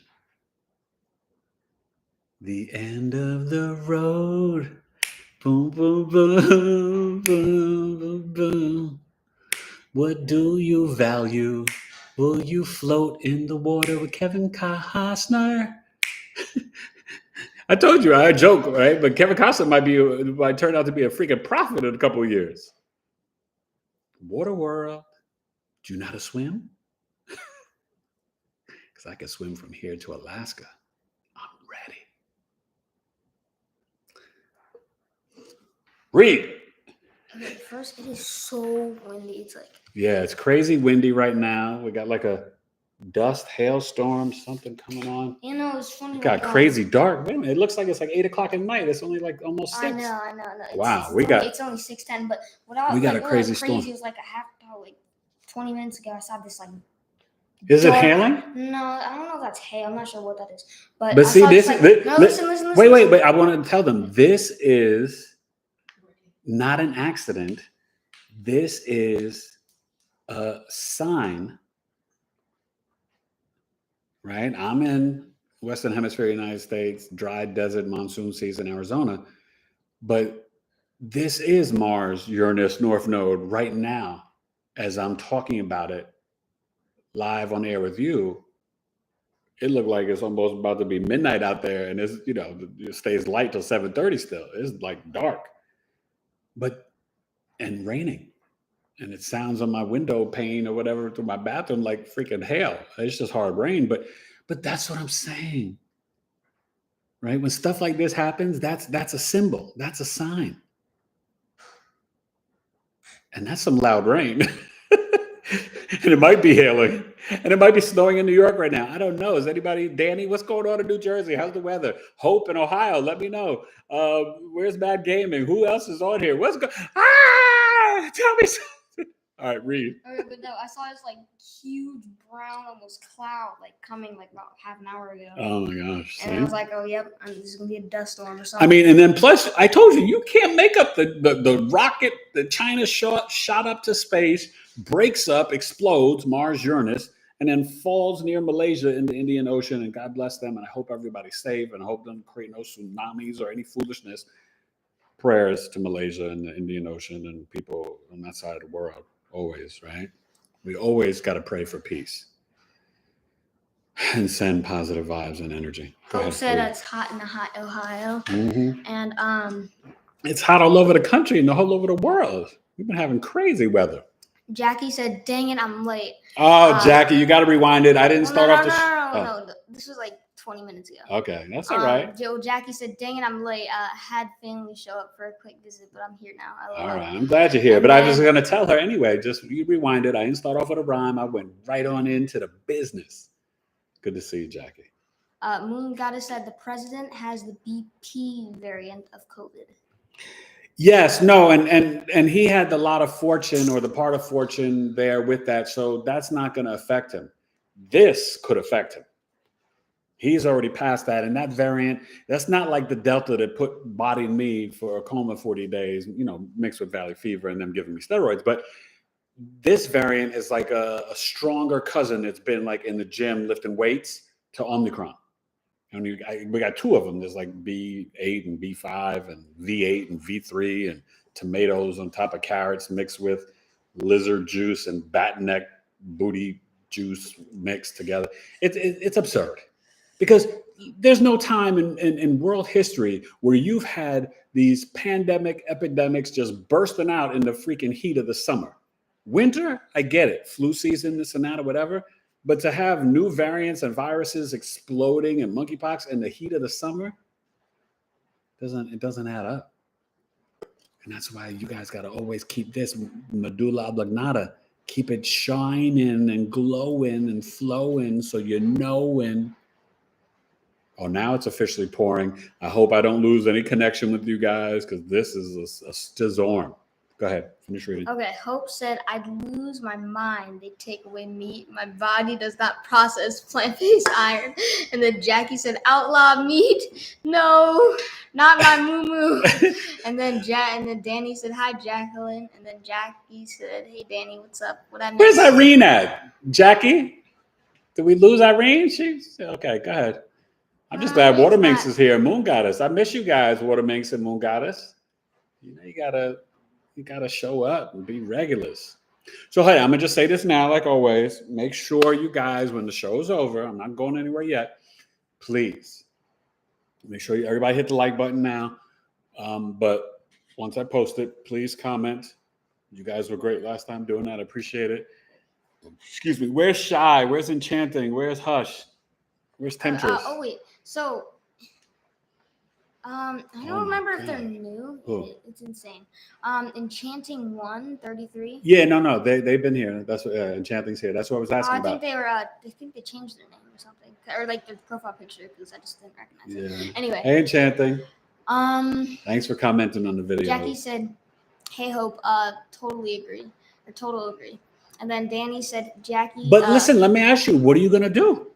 The end of the road. Boom, boom, boom, boom, boom, boom. What do you value? Will you float in the water with Kevin Costner? I told you, I joke, right? But Kevin Costner might turn out to be a freaking prophet in a couple of years. Water world. Do you know how to swim? Because I can swim from here to Alaska. I'm ready. Read. Okay, first, it is so windy. It's like it's crazy windy right now. We got like a dust, hailstorm, something coming on. It's funny. It got crazy dark. Wait a minute, it looks like it's like 8 o'clock at night. It's only like almost 6. I know. Wow, It's only 6:10. But we got a crazy storm. It was like a half hour, like 20 minutes ago. I saw this like. Is it hailing? No, I don't know if that's hail. I'm not sure what that is. But see, listen. Wait. I want to tell them this is not an accident. This is a sign, right? I'm in Western Hemisphere, United States, dry desert, monsoon season, Arizona. But this is Mars, Uranus, North Node right now, as I'm talking about it live on air with you. It looked like it's almost about to be midnight out there, and it stays light till 7:30 still. It's like dark, and raining. And it sounds on my window pane or whatever through my bathroom like freaking hail. It's just hard rain, but that's what I'm saying, right? When stuff like this happens, that's a symbol. That's a sign. And that's some loud rain. And it might be hailing. And it might be snowing in New York right now. I don't know. Is anybody, Danny, what's going on in New Jersey? How's the weather? Hope in Ohio, let me know. Where's Bad Gaming? Who else is on here? What's going on? Tell me something. All right, read. Okay, but no, I saw this like huge brown almost cloud like coming like about half an hour ago. Oh my gosh. And I see? was like, oh yep, this is gonna be a dust storm or something. I mean, and then plus, I told you, you can't make up the rocket that China shot up to space, breaks up, explodes, Mars, Uranus, and then falls near Malaysia in the Indian Ocean. And God bless them. And I hope everybody's safe, and I hope them create no tsunamis or any foolishness. Prayers to Malaysia and the Indian Ocean and people on that side of the world. Always, right? We always got to pray for peace and send positive vibes and energy. Go Hope ahead, said please. it's hot in Ohio, Mhm. and It's hot all over the country and all over the world. We've been having crazy weather. Jackie said, "Dang it, I'm late." Oh, Jackie, you got to rewind it. I didn't Well, start no, off the. no. This was like 20 minutes ago. Okay, that's all right. Jackie said, "Dang it, I'm late. Had family show up for a quick visit, but I'm here now." All right, I'm glad you're here. And But I then- was going to tell her anyway. Just you rewind it. I didn't start off with a rhyme. I went right on into the business. Good to see you, Jackie. Moon Goddess said the president has the BP variant of COVID. Yes, no, and he had the lot of fortune or the part of fortune there with that, so that's not going to affect him. This could affect him. He's already past that, and that variant, that's not like the Delta that bodied me for a coma 40 days, mixed with valley fever and them giving me steroids. But this variant is like a stronger cousin that's been like in the gym lifting weights to Omicron. And we got two of them. There's like B8 and B5 and V8 and V3 and tomatoes on top of carrots mixed with lizard juice and bat neck booty juice mixed together. It's absurd because there's no time in world history where you've had these epidemics just bursting out in the freaking heat of the summer. Winter, I get it. Flu season, this and that or whatever. But to have new variants and viruses exploding and monkeypox in the heat of the summer, it doesn't add up. And that's why you guys got to always keep this medulla oblongata, keep it shining and glowing and flowing so you know when. Oh, now it's officially pouring. I hope I don't lose any connection with you guys because this is a storm. Go ahead, finish reading. Okay, Hope said, I'd lose my mind. They take away meat. My body does not process plant-based iron. And then Jackie said, outlaw meat? No, not my moo-moo. And then Danny said, hi, Jacqueline. And then Jackie said, hey, Danny, what's up? What I Where's Irene at? Jackie? Did we lose Irene? Okay, go ahead. I'm just glad Water Minx is here. Moon Goddess. I miss you guys, Water Minx and Moon Goddess. You gotta show up and be regulars. So hey, I'm gonna just say this now, like always. Make sure you guys, when the show's over, I'm not going anywhere yet. Please make sure everybody hit the like button now. But once I post it, please comment. You guys were great last time doing that. I appreciate it. Excuse me. Where's Shy? Where's Enchanting? Where's Hush? Where's Temptress? Oh wait, so. I don't remember if they're new. It's insane. Enchanting 133. Yeah, no, they've been here. That's what Enchanting's here. That's what I was asking about. I think they changed their name or something, or like their profile picture because I just didn't recognize it. Anyway. Hey, Enchanting. Thanks for commenting on the video. Jackie said, "Hey, Hope. Totally agree. Or total agree." And then Danny said, "Jackie." But listen, let me ask you. What are you gonna do?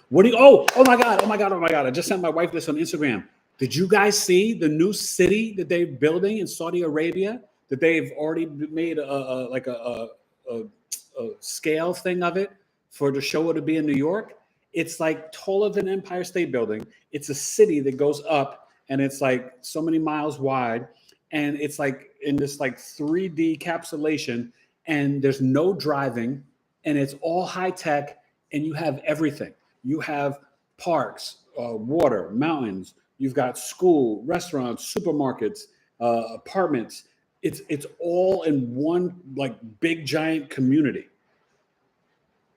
What do you? Oh my God! I just sent my wife this on Instagram. Did you guys see the new city that they're building in Saudi Arabia? That they've already made a scale thing of it for the show to be in New York. It's like taller than Empire State Building. It's a city that goes up and it's like so many miles wide, and it's like in this like 3D capsulation, and there's no driving, and it's all high tech, and you have everything. You have parks, water, mountains. You've got school, restaurants, supermarkets, apartments. It's all in one like big giant community.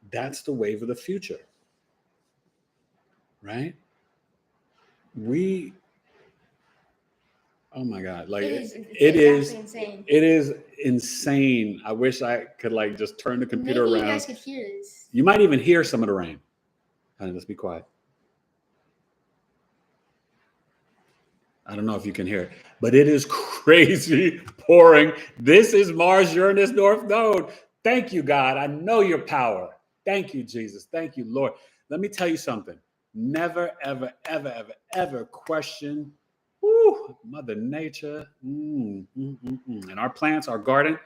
That's the wave of the future, right? Oh my God! Like it is insane. It is insane. I wish I could like just turn the computer around. You guys could hear this. You might even hear some of the rain. Honey, let's be quiet. I don't know if you can hear it, but it is crazy pouring. This is Mars Uranus North Node. Thank you, God. I know your power. Thank you, Jesus. Thank you, Lord. Let me tell you something. Never, ever, ever, ever, ever question Mother Nature. And our plants, our garden.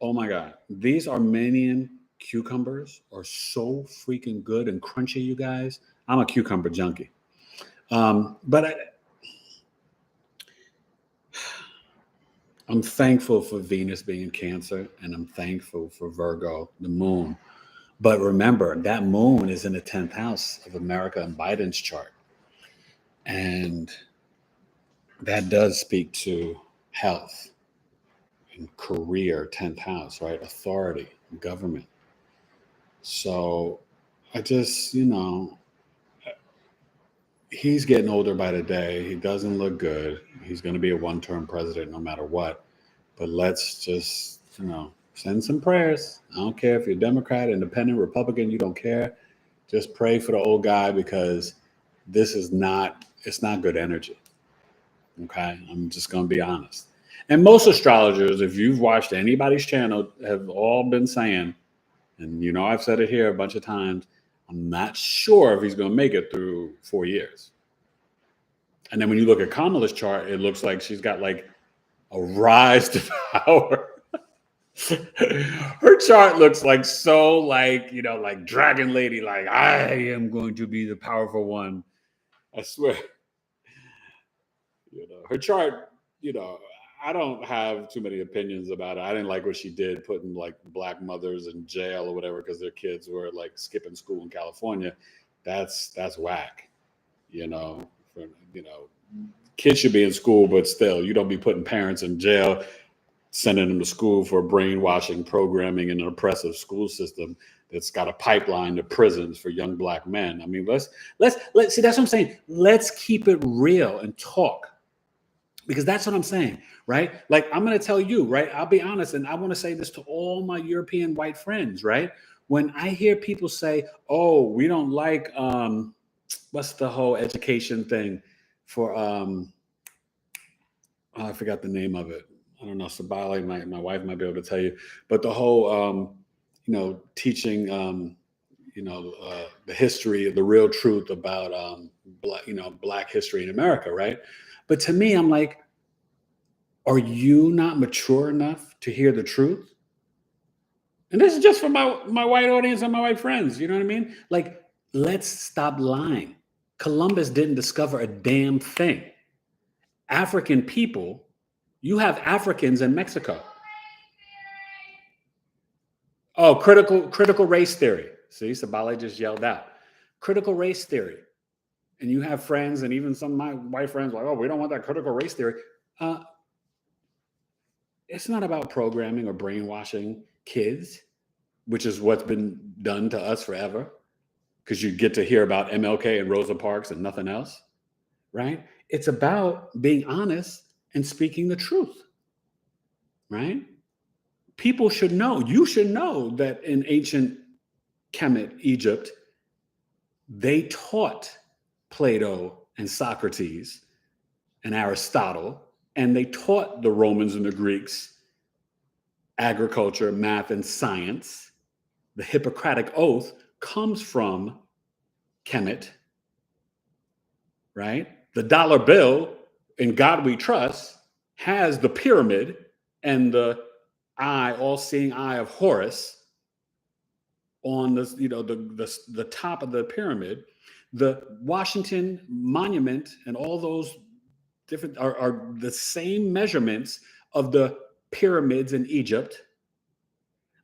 Oh my God. These Armenian cucumbers are so freaking good and crunchy, you guys. I'm a cucumber junkie. I'm thankful for Venus being in Cancer, and I'm thankful for Virgo, the moon. But remember, that moon is in the 10th house of America and Biden's chart. And that does speak to health and career, 10th house, right? Authority, government. So I just, he's getting older by the day. He doesn't look good. He's going to be a one-term president no matter what. But let's just, send some prayers. I don't care if you're Democrat, Independent, Republican, you don't care. Just pray for the old guy because it's not good energy. Okay. I'm just going to be honest. And most astrologers, if you've watched anybody's channel, have all been saying, and I've said it here a bunch of times, I'm not sure if he's going to make it through 4 years. And then when you look at Kamala's chart, it looks like she's got like a rise to power. Her chart looks like so like dragon lady, like I am going to be the powerful one. I swear. Her chart, I don't have too many opinions about it. I didn't like what she did, putting like black mothers in jail or whatever because their kids were like skipping school in California. That's whack. Kids should be in school, but still, you don't be putting parents in jail, sending them to school for brainwashing, programming, and an oppressive school system that's got a pipeline to prisons for young black men. I mean, let's see. That's what I'm saying. Let's keep it real and talk, because that's what I'm saying, right? Like I'm going to tell you, right? I'll be honest, and I want to say this to all my European white friends, right? When I hear people say, "Oh, we don't like what's the whole education thing for I forgot the name of it. I don't know. Sabali, my wife might be able to tell you. But the whole, teaching, the history, the real truth about, Black history in America, right? But to me, I'm like, are you not mature enough to hear the truth? And this is just for my white audience and my white friends. You know what I mean? Like, let's stop lying. Columbus didn't discover a damn thing. African people, you have Africans in Mexico. Oh, critical race theory. See, Sabale just yelled out. Critical race theory. And you have friends, and even some of my white friends like, oh, we don't want that critical race theory. It's not about programming or brainwashing kids, which is what's been done to us forever, because you get to hear about MLK and Rosa Parks and nothing else, right? It's about being honest and speaking the truth, right? People should know, you should know that in ancient Kemet, Egypt, they taught Plato and Socrates and Aristotle, and they taught the Romans and the Greeks agriculture, math, and science. The Hippocratic Oath comes from Kemet, right? The dollar bill, in God we trust, has the pyramid and the eye, all-seeing eye of Horus on the top of the pyramid. The Washington Monument and all those different are the same measurements of the pyramids in Egypt.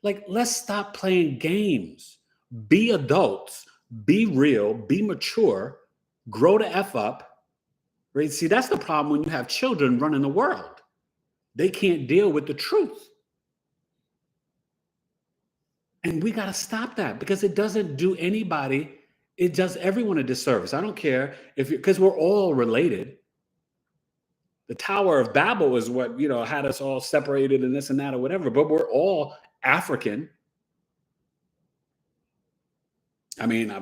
Like, let's stop playing games. Be adults, be real, be mature, grow the F up. Right? See, that's the problem when you have children running the world. They can't deal with the truth. And we got to stop that, because it doesn't do anybody, it does everyone a disservice. I don't care if because we're all related. The Tower of Babel is what, had us all separated and this and that or whatever, but we're all African. I mean, I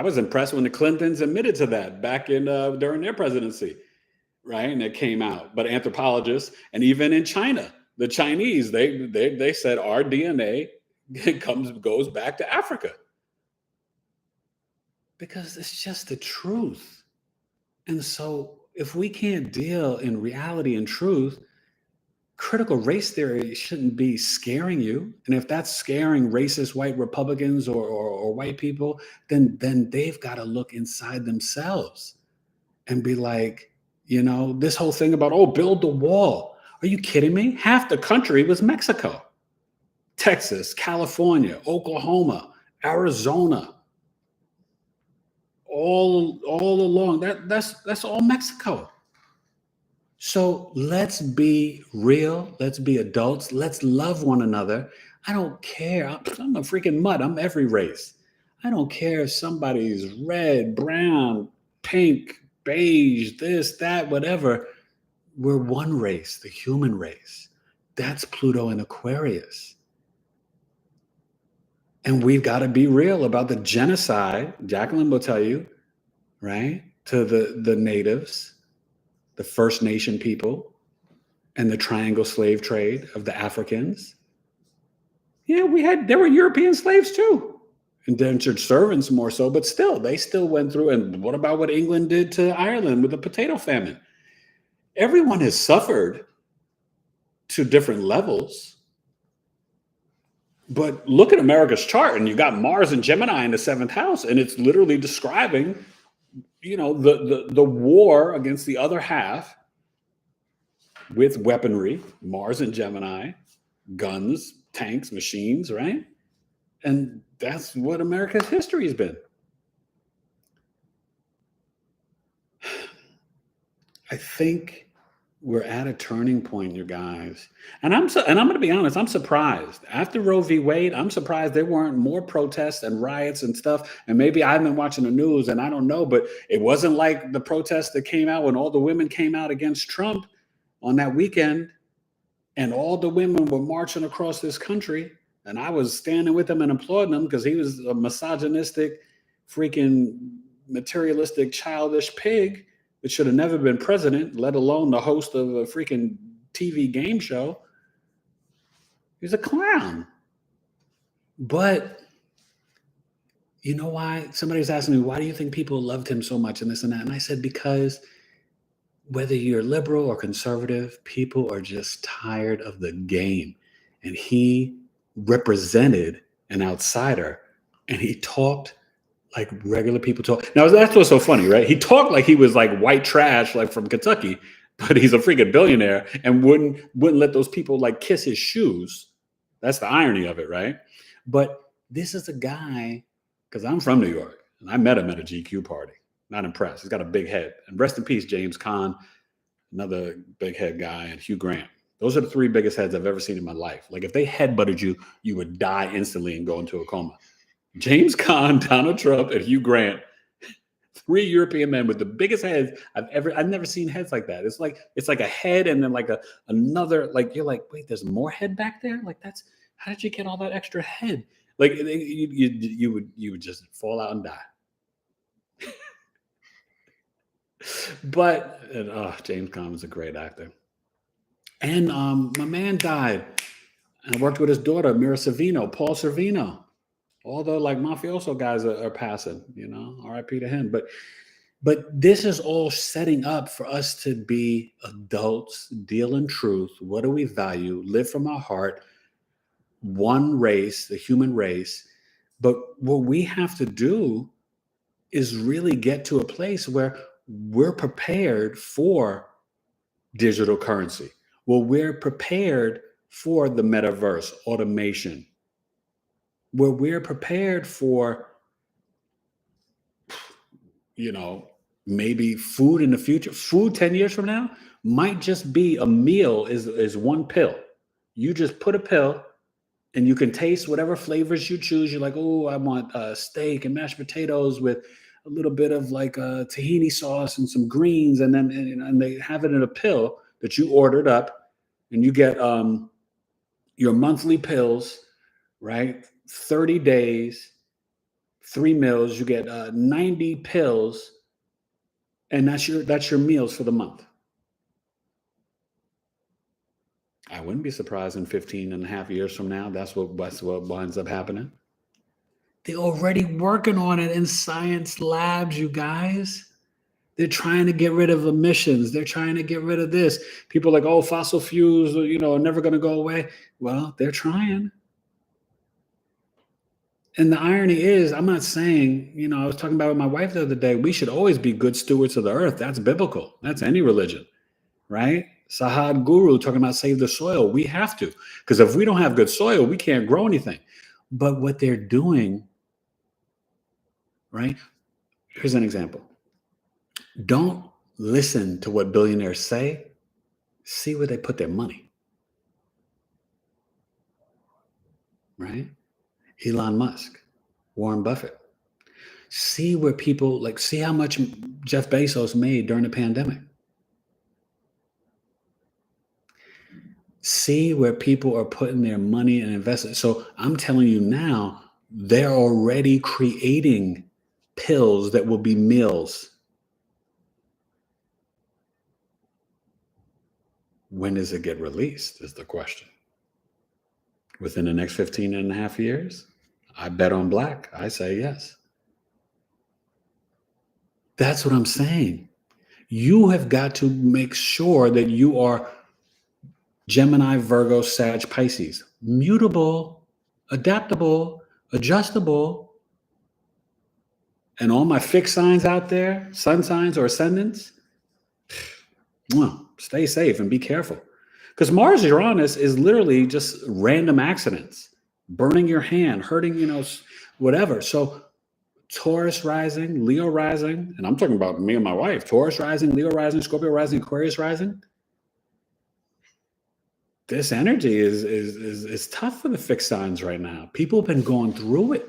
was impressed when the Clintons admitted to that back in during their presidency, right? And it came out. But anthropologists, and even in China, the Chinese, they said our DNA goes back to Africa because it's just the truth. And so if we can't deal in reality and truth, critical race theory shouldn't be scaring you. And if that's scaring racist white Republicans or white people, then they've got to look inside themselves and be like, this whole thing about, oh, build the wall. Are you kidding me? Half the country was Mexico, Texas, California, Oklahoma, Arizona, all along. That's all Mexico. So let's be real. Let's be adults. Let's love one another. I don't care. I'm a freaking mutt. I'm every race. I don't care if somebody's red, brown, pink, beige, this, that, whatever. We're one race, the human race. That's Pluto and Aquarius. And we've got to be real about the genocide. Jacqueline will tell you, right? To the natives, the First Nation people, and the triangle slave trade of the Africans. Yeah, there were European slaves too. Indentured servants more so, but still, they still went through. And what about what England did to Ireland with the potato famine? Everyone has suffered to different levels. But look at America's chart, and you got Mars and Gemini in the 7th house, and it's literally describing, the war against the other half with weaponry, Mars and Gemini, guns, tanks, machines, right? And that's what America's history has been. I think we're at a turning point, you guys. And I'm going to be honest, I'm surprised. After Roe v. Wade, I'm surprised there weren't more protests and riots and stuff. And maybe I've been watching the news and I don't know, but it wasn't like the protests that came out when all the women came out against Trump on that weekend, and all the women were marching across this country. And I was standing with him and applauding him because he was a misogynistic, freaking materialistic, childish pig that should have never been president, let alone the host of a freaking TV game show. He's a clown. But you know why? Somebody's asking me, why do you think people loved him so much and this and that? And I said, because whether you're liberal or conservative, people are just tired of the game. And he represented an outsider, and he talked like regular people talk. Now, that's what's so funny, right? He talked like he was like white trash, like from Kentucky, but he's a freaking billionaire and wouldn't let those people like kiss his shoes. That's the irony of it, right? But this is a guy, because I'm from New York, and I met him at a GQ party. Not impressed. He's got a big head. And rest in peace, James Caan, another big head guy, and Hugh Grant. Those are the 3 biggest heads I've ever seen in my life. Like if they headbutted you, you would die instantly and go into a coma. James Caan, Donald Trump, and Hugh Grant, 3 European men with the biggest heads I've never seen heads like that. It's like a head and then like another, like you're like, wait, there's more head back there? Like how did you get all that extra head? Like you would just fall out and die. But James Caan was a great actor. And my man died. I worked with his daughter, Mira Sorvino, Paul Sorvino. All the like mafioso guys are passing, RIP to him. But this is all setting up for us to be adults, deal in truth. What do we value? Live from our heart. One race, the human race. But what we have to do is really get to a place where we're prepared for digital currency. Well, we're prepared for the metaverse, automation, where we're prepared for, maybe food in the future. Food 10 years from now might just be a meal is one pill. You just put a pill and you can taste whatever flavors you choose. You're like, oh, I want steak and mashed potatoes with a little bit of like tahini sauce and some greens. And then and they have it in a pill that you ordered up, and you get your monthly pills, right? 30 days, 3 meals. You get 90 pills, and that's your meals for the month. I wouldn't be surprised in 15 and a half years from now. That's what winds up happening. They're already working on it in science labs, you guys. They're trying to get rid of emissions. They're trying to get rid of this. People are like, oh, fossil fuels, are never going to go away. Well, they're trying. And the irony is, I'm not saying, I was talking about with my wife the other day, we should always be good stewards of the earth. That's biblical. That's any religion, right? Sahad Guru talking about save the soil. We have to, because if we don't have good soil, we can't grow anything. But what they're doing, right? Here's an example. Don't listen to what billionaires say. See where they put their money, right? Elon Musk, Warren Buffett. See where people see how much Jeff Bezos made during the pandemic. See where people are putting their money and investing. So I'm telling you now, they're already creating pills that will be meals. When does it get released is the question. Within the next 15 and a half years? I bet on black. I say yes. That's what I'm saying. You have got to make sure that you are Gemini, Virgo, Sag, Pisces. Mutable, adaptable, adjustable. And all my fixed signs out there, sun signs or ascendants, stay safe and be careful. Because Mars Uranus is literally just random accidents, burning your hand, hurting, whatever. So Taurus rising, Leo rising, and I'm talking about me and my wife, Taurus rising, Leo rising, Scorpio rising, Aquarius rising. This energy is tough for the fixed signs right now. People have been going through it.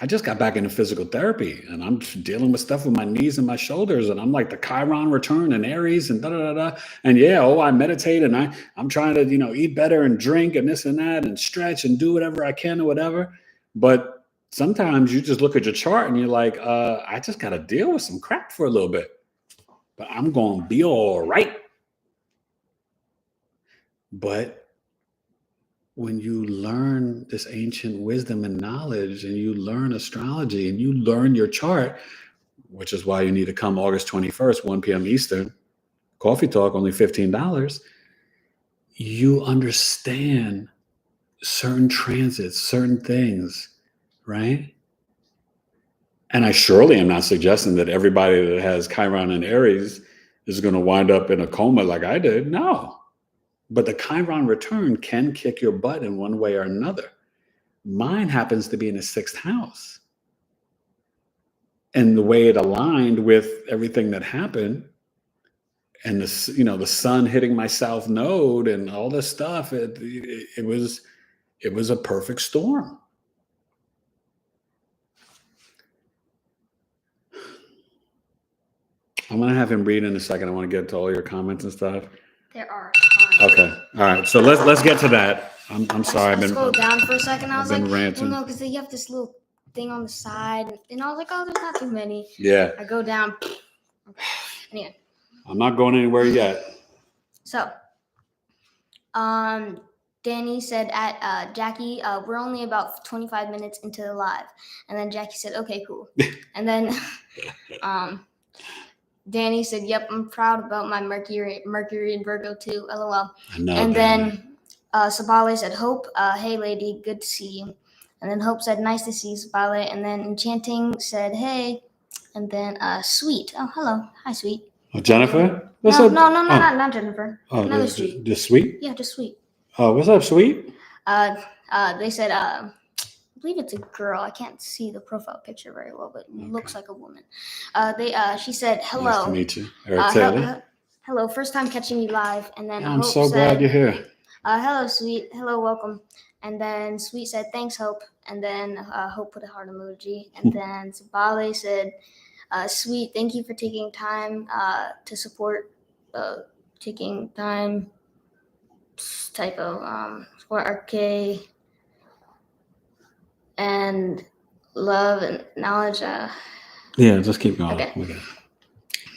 I just got back into physical therapy and I'm dealing with stuff with my knees and my shoulders. And I'm like the Chiron return and Aries and da-da-da-da. And I meditate and I'm trying to, eat better and drink and this and that and stretch and do whatever I can or whatever. But sometimes you just look at your chart and you're like, I just got to deal with some crap for a little bit, but I'm going to be all right. But when you learn this ancient wisdom and knowledge and you learn astrology and you learn your chart, which is why you need to come August 21st, 1 p.m. Eastern, coffee talk, only $15, you understand certain transits, certain things, right? And I surely am not suggesting that everybody that has Chiron and Aries is going to wind up in a coma like I did. No. But the Chiron return can kick your butt in one way or another. Mine happens to be in the 6th house. And the way it aligned with everything that happened and the sun hitting my south node and all this stuff, it was a perfect storm. I'm going to have him read in a second. I want to get to all your comments and stuff. There are. Okay. All right. So let's get to that. I'm sorry. I've been scroll down for a second. I was like, ranting. well, no, because you have this little thing on the side, and I was like, oh, there's not too many. Yeah. I go down. Okay. Anyway. I'm not going anywhere yet. So, Danny said at Jackie, we're only about 25 minutes into the live, and then Jackie said, okay, cool, and then Danny said, yep, I'm proud about my Mercury in Virgo too, LOL. I know, and Danny. Then Sabale said, Hope, hey lady, good to see you. And then Hope said, nice to see you, Sabale. And then Enchanting said, hey. And then Sweet, oh, hello, hi, Sweet. Oh, Jennifer? No, not Jennifer. Oh, another Sweet. Just Sweet? Yeah, just Sweet. Oh, what's up, Sweet? They said, I believe it's a girl. I can't see the profile picture very well, but it looks like a woman. She said, hello. Nice to meet you. Eric Taylor. Hello, first time catching you live. And then I'm Hope so glad you're here. Hello, Sweet. Hello, welcome. And then Sweet said, thanks, Hope. And then Hope put a heart emoji. And then Sabale said, Sweet, thank you for taking time to support, taking time, typo, for RK and love and knowledge. Yeah, just keep going. Okay.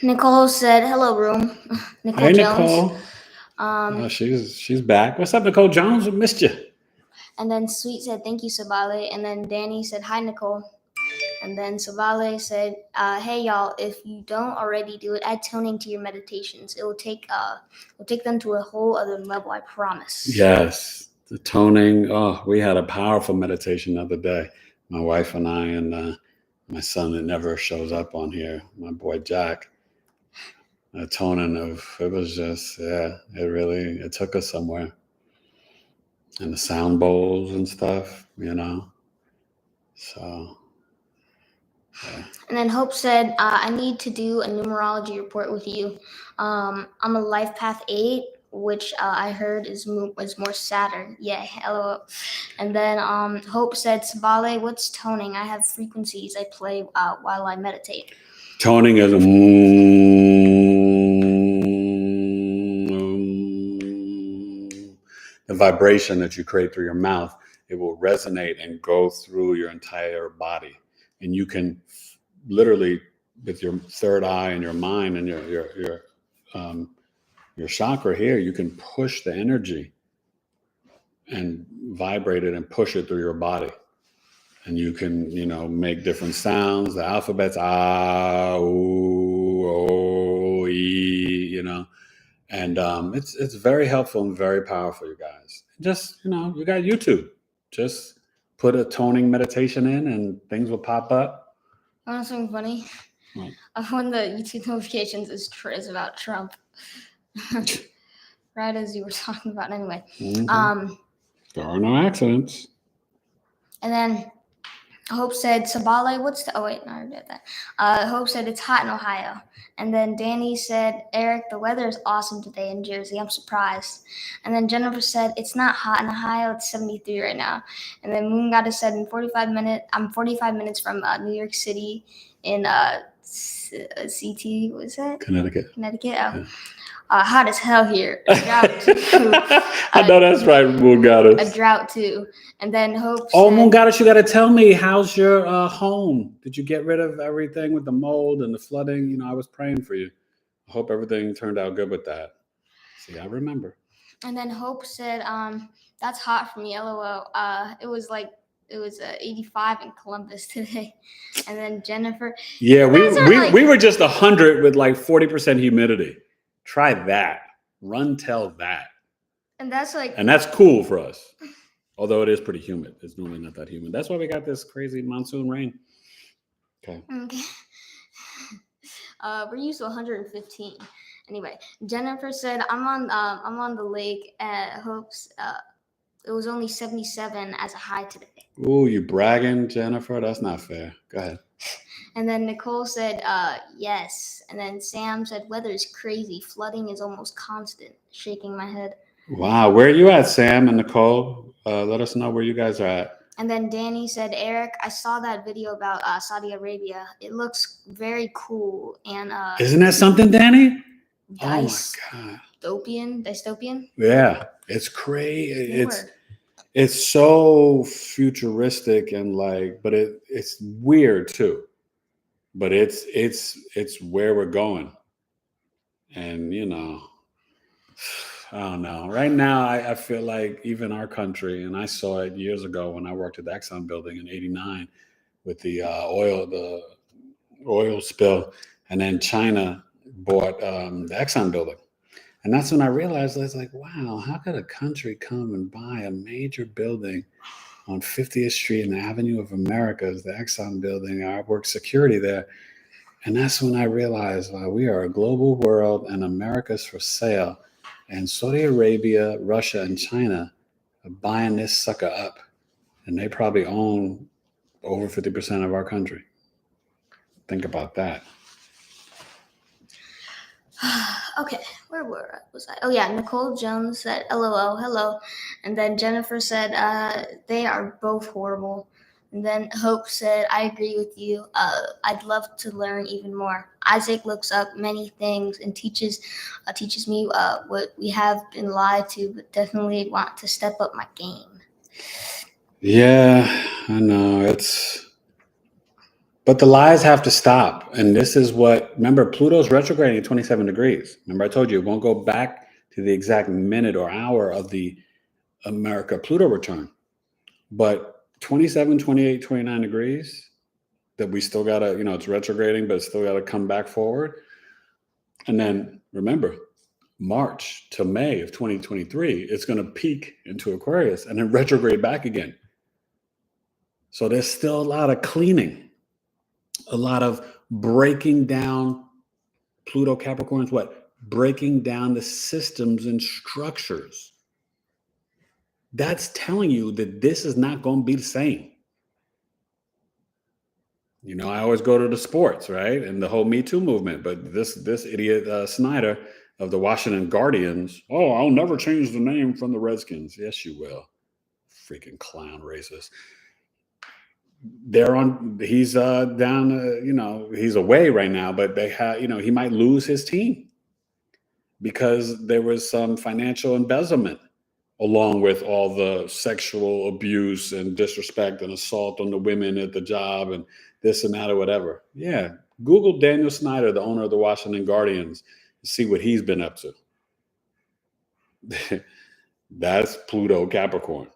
Nicole said, "Hello, room." Nicole Hey, Jones. Nicole. She's back. What's up, Nicole Jones? We missed you. And then Sweet said, "Thank you, Sabale." And then Danny said, "Hi, Nicole." And then Sabale said, "Hey, y'all, if you don't already do it, add toning to your meditations. It will take them to a whole other level, I promise." Yes, the toning. Oh, we had a powerful meditation the other day. My wife and I, and my son that never shows up on here, my boy Jack. A toning of it was just it took us somewhere. And the sound bowls and stuff, So yeah. And then Hope said, "I need to do a numerology report with you. I'm a life path 8, which I heard is more Saturn. Yeah, hello." And then Hope said, "Sabale, what's toning? I have frequencies I play while I meditate." Toning is the vibration that you create through your mouth. It will resonate and go through your entire body, and you can literally, with your third eye and your mind and your chakra here, you can push the energy and vibrate it and push it through your body. And you can, make different sounds, the alphabets, ah, ooh, oh, e, and it's very helpful and very powerful, you guys. Just, you got YouTube. Just put a toning meditation in and things will pop up. I want something funny. What? One of the YouTube notifications is about Trump. Right as you were talking about, anyway. Mm-hmm. There are no accidents. And then Hope said, "Sabale, what's the..." Oh, wait, no, I did that. Hope said, "It's hot in Ohio." And then Danny said, "Eric, the weather is awesome today in Jersey. I'm surprised." And then Jennifer said, "It's not hot in Ohio. It's 73 right now." And then Moon Goddess said, "I'm 45 minutes from New York City in CT, what is that? Connecticut. Oh. Yeah. Hot as hell here. I know that's right, Moon Goddess. A drought too." And then Hope said, said, Moon Goddess, you got to tell me, how's your home? Did you get rid of everything with the mold and the flooding? I was praying for you. I hope everything turned out good with that. See, I remember. And then Hope said, "That's hot for me, LOL. It was 85 in Columbus today." And then Jennifer, yeah, we were just 100 with like 40% humidity. Try that. Run tell that. And that's cool for us. Although it is pretty humid. It's normally not that humid. That's why we got this crazy monsoon rain. Okay. We're used to 115. Anyway, Jennifer said, I'm on the lake at Hope's. It was only 77 as a high today." Ooh, you bragging, Jennifer? That's not fair. Go ahead. And then Nicole said, "Yes." And then Sam said, "Weather is crazy. Flooding is almost constant." Shaking my head. Wow. Where are you at, Sam and Nicole? Let us know where you guys are at. And then Danny said, "Eric, I saw that video about Saudi Arabia. It looks very cool." And isn't that something, Danny? Oh my God. Dystopian? Yeah. It's crazy. It's so futuristic and but it's weird too. But it's where we're going. And I don't know. Right now, I feel like even our country, and I saw it years ago when I worked at the Exxon building in '89 with the oil spill, and then China bought the Exxon building. And that's when I realized, I was like, wow, how could a country come and buy a major building on 50th Street and the Avenue of Americas, the Exxon building? I worked security there. And that's when I realized, wow, we are a global world and America's for sale. And Saudi Arabia, Russia, and China are buying this sucker up. And they probably own over 50% of our country. Think about that. Okay, where was I? Oh yeah, Nicole Jones said, "LOL, hello." And then Jennifer said, "They are both horrible." And then Hope said, "I agree with you. I'd love to learn even more." Isaac looks up many things and teaches me what we have been lied to, but definitely want to step up my game. Yeah, I know. It's But the lies have to stop. And this is what, remember, Pluto's retrograding at 27 degrees. Remember, I told you it won't go back to the exact minute or hour of the America Pluto return. But 27, 28, 29 degrees that we still got to, it's retrograding, but it's still got to come back forward. And then remember, March to May of 2023, it's going to peak into Aquarius and then retrograde back again. So there's still a lot of cleaning, a lot of breaking down. Pluto Capricorn is what? Breaking down the systems and structures. That's telling you that this is not going to be the same. I always go to the sports, right? And the whole Me Too movement. But this idiot Snyder of the Washington Guardians, oh, I'll never change the name from the Redskins. Yes, you will. Freaking clown racist. He's down, he's away right now, but they have, he might lose his team because there was some financial embezzlement along with all the sexual abuse and disrespect and assault on the women at the job and this and that or whatever. Yeah. Google Daniel Snyder, the owner of the Washington Guardians, and see what he's been up to. That's Pluto Capricorn,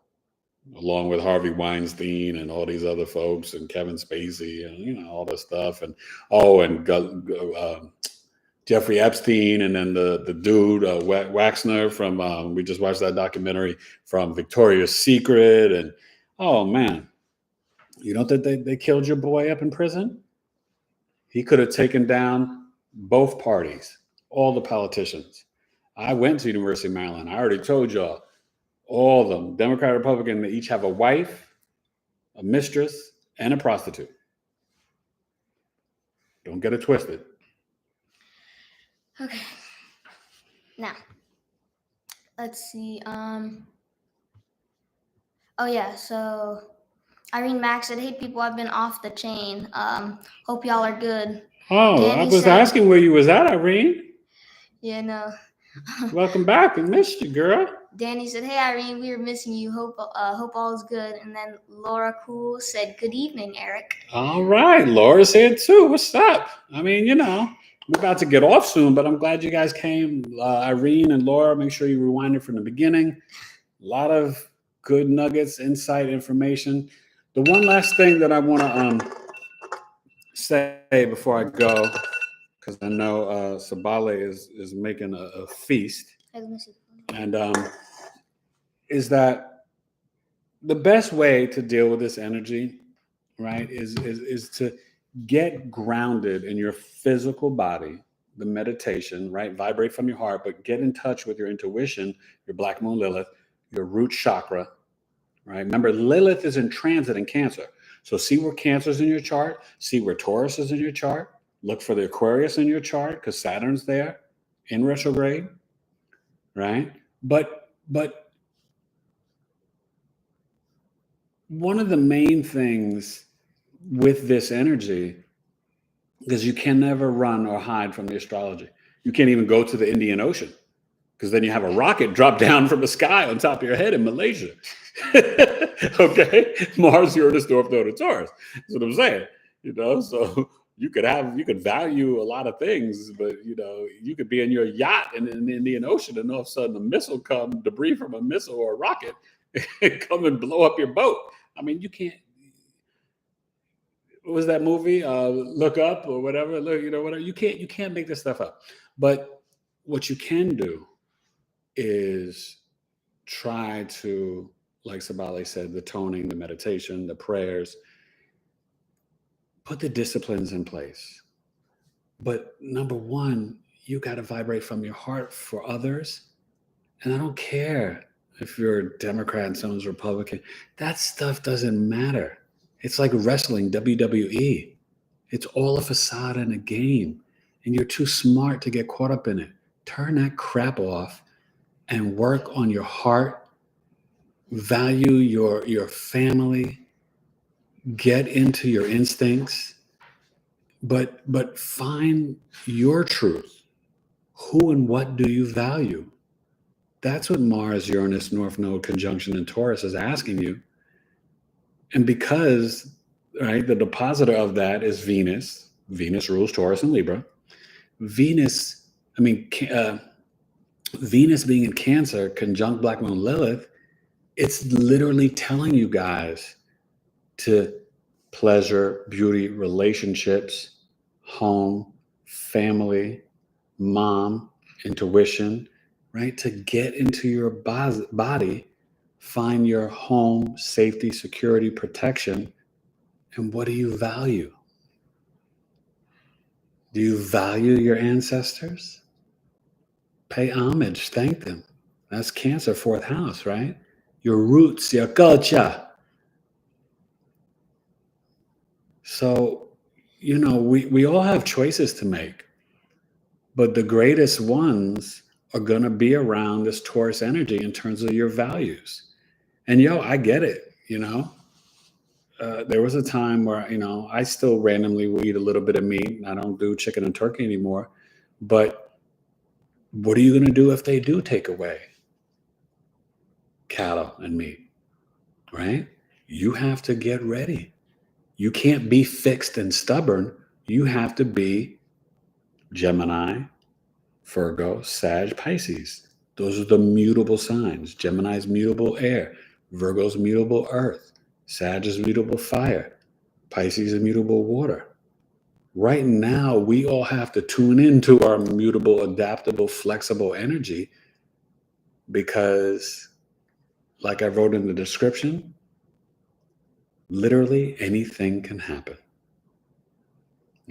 along with Harvey Weinstein and all these other folks and Kevin Spacey and, all this stuff. And, Jeffrey Epstein, and then the dude, Waxner from, we just watched that documentary from Victoria's Secret. And, oh, man, you know that they killed your boy up in prison? He could have taken down both parties, all the politicians. I went to University of Maryland. I already told y'all, all of them, Democrat, Republican, they each have a wife, a mistress, and a prostitute. Don't get it twisted. Okay. Now, let's see. Oh yeah. So, Irene Max said, "Hey people, I've been off the chain. Hope y'all are good." Oh, Danny I was said- asking where you was at, Irene. Yeah, no. Welcome back. I missed you, girl. Danny said, "Hey Irene, we were missing you. Hope all is good." And then Laura Cool said, "Good evening, Eric." All right, Laura's here too. What's up? I mean, we're about to get off soon, but I'm glad you guys came. Irene and Laura, make sure you rewind it from the beginning. A lot of good nuggets, insight, information. The one last thing that I want to say before I go, because I know Sabale is making a feast, and is that the best way to deal with this energy, right, is to get grounded in your physical body, the meditation, right? Vibrate from your heart, but get in touch with your intuition, your Black Moon Lilith, your root chakra, right? Remember, Lilith is in transit in Cancer. So see where Cancer is in your chart, see where Taurus is in your chart, look for the Aquarius in your chart because Saturn's there in retrograde, right? But one of the main things with this energy, because you can never run or hide from the astrology. You can't even go to the Indian Ocean because then you have a rocket drop down from the sky on top of your head in Malaysia. Okay? Mars, Uranus, North Node, and Taurus. That's what I'm saying. So you could value a lot of things, but you could be in your yacht in the Indian Ocean and all of a sudden a missile debris from a missile or a rocket come and blow up your boat. I mean, you can't. What was that movie? Look Up or whatever. Look, whatever. You can't make this stuff up. But what you can do is try to, like Sabale said, the toning, the meditation, the prayers, put the disciplines in place. But number one, you got to vibrate from your heart for others. And I don't care if you're a Democrat and someone's Republican. That stuff doesn't matter. It's like wrestling, WWE. It's all a facade and a game. And you're too smart to get caught up in it. Turn that crap off and work on your heart. Value your family. Get into your instincts. But find your truth. Who and what do you value? That's what Mars, Uranus, North Node conjunction in Taurus is asking you. And because right? The depositor of that is Venus. Venus rules Taurus and Libra. Venus, I mean, Venus being in Cancer, conjunct Black Moon Lilith, it's literally telling you guys to pleasure, beauty, relationships, home, family, mom, intuition, right? To get into your body, find your home, safety, security, protection. And what do you value? Do you value your ancestors? Pay homage, thank them. That's Cancer, fourth house, right? Your roots, your culture. So, we all have choices to make, but the greatest ones are going to be around this Taurus energy in terms of your values. And I get it. There was a time where, I still randomly will eat a little bit of meat. I don't do chicken and turkey anymore. But what are you going to do if they do take away cattle and meat, right? You have to get ready. You can't be fixed and stubborn. You have to be Gemini, Virgo, Sag, Pisces. Those are the mutable signs. Gemini's mutable air. Virgo's mutable earth. Sag is mutable fire. Pisces is mutable water. Right now, we all have to tune into our mutable, adaptable, flexible energy because, like I wrote in the description, literally anything can happen.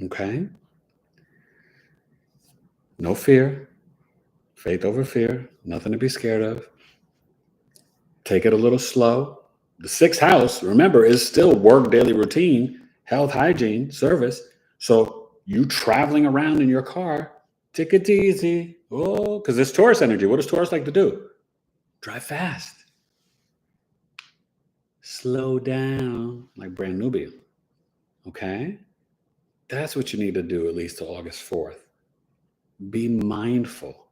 Okay? No fear. Faith over fear. Nothing to be scared of. Take it a little slow. The sixth house, remember, is still work, daily routine, health, hygiene, service. So you traveling around in your car, take it easy. Oh, because it's Taurus energy. What does Taurus like to do? Drive fast. Slow down, like Brand Nubian. Okay? That's what you need to do at least till August 4th. Be mindful.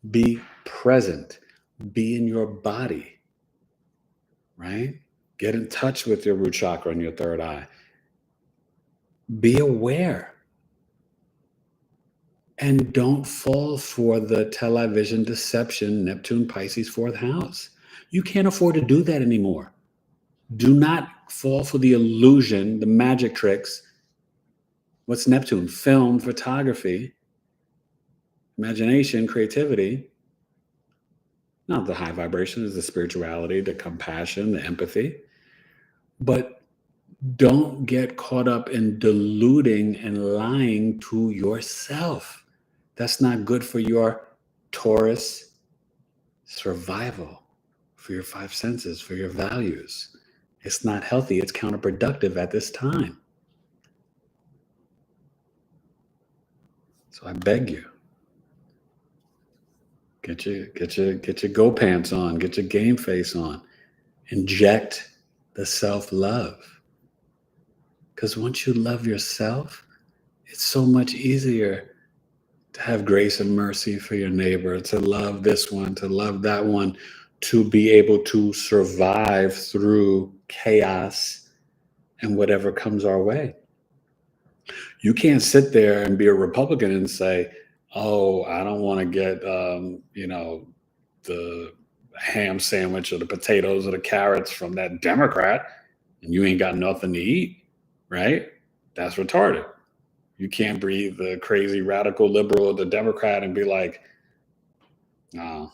Be present. Be in your body. Right? Get in touch with your root chakra and your third eye. Be aware. And don't fall for the television deception, Neptune, Pisces, fourth house. You can't afford to do that anymore. Do not fall for the illusion, the magic tricks. What's Neptune? Film, photography, imagination, creativity. Not the high vibration, is the spirituality, the compassion, the empathy. But don't get caught up in deluding and lying to yourself. That's not good for your Taurus survival, for your five senses, for your values. It's not healthy. It's counterproductive at this time. So I beg you, get your go pants on, get your game face on, inject the self-love. Because once you love yourself, it's so much easier to have grace and mercy for your neighbor, to love this one, to love that one, to be able to survive through chaos and whatever comes our way. You can't sit there and be a Republican and say, oh, I don't want to get, the ham sandwich or the potatoes or the carrots from that Democrat, and you ain't got nothing to eat, right? That's retarded. You can't breathe the crazy radical liberal or the Democrat and be like, oh,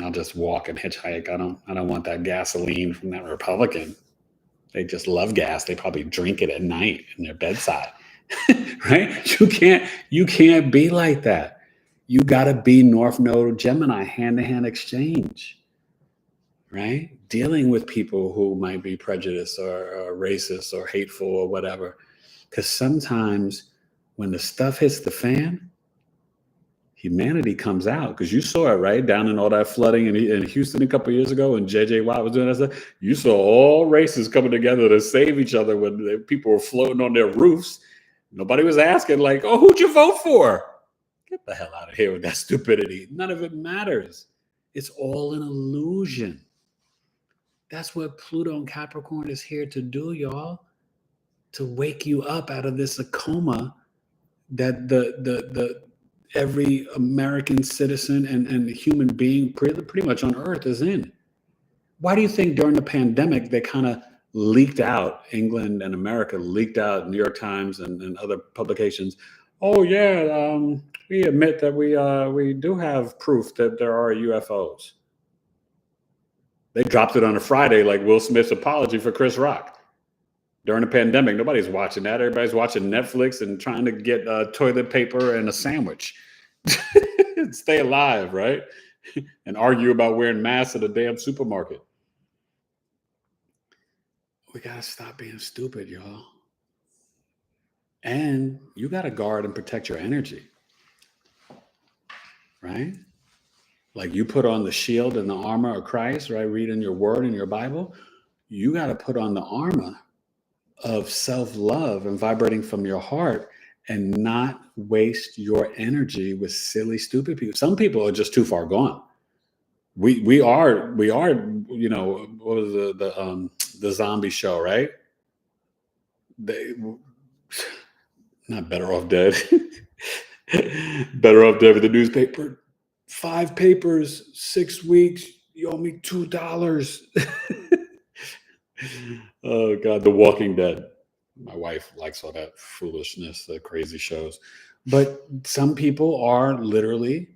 I'll just walk and hitchhike. I don't want that gasoline from that Republican. They just love gas. They probably drink it at night in their bedside. Right? You can't be like that. You gotta be North Node Gemini, hand-to-hand exchange. Right? Dealing with people who might be prejudiced or racist or hateful or whatever. Because sometimes when the stuff hits the fan, humanity comes out. Because you saw it, right? Down in all that flooding in Houston a couple of years ago when J.J. Watt was doing that stuff. You saw all races coming together to save each other when people were floating on their roofs. Nobody was asking, like, oh, who'd you vote for? Get the hell out of here with that stupidity. None of it matters. It's all an illusion. That's what Pluto and Capricorn is here to do, y'all. to wake you up out of this coma that the every American citizen and human being pretty much on earth is in. Why do you think during the pandemic they kind of leaked out, England and America leaked out, New York Times and other publications? Oh yeah, we admit that we do have proof that there are UFOs. They dropped it on a Friday, like Will Smith's apology for Chris Rock. During the pandemic, nobody's watching that. Everybody's watching Netflix and trying to get toilet paper and a sandwich. Stay alive, right? And argue about wearing masks at a damn supermarket. We gotta stop being stupid, y'all. And you gotta guard and protect your energy, right? Like you put on the shield and the armor of Christ, right? Reading your word in your Bible. You gotta put on the armor of self-love and vibrating from your heart and not waste your energy with silly, stupid people. Some people are just too far gone. We are, you know, what was the zombie show, right? They not Better Off Dead. Better Off Dead with the newspaper. 5 papers, 6 weeks. You owe me $2. Oh God, The Walking Dead. My wife likes all that foolishness, the crazy shows. But some people are literally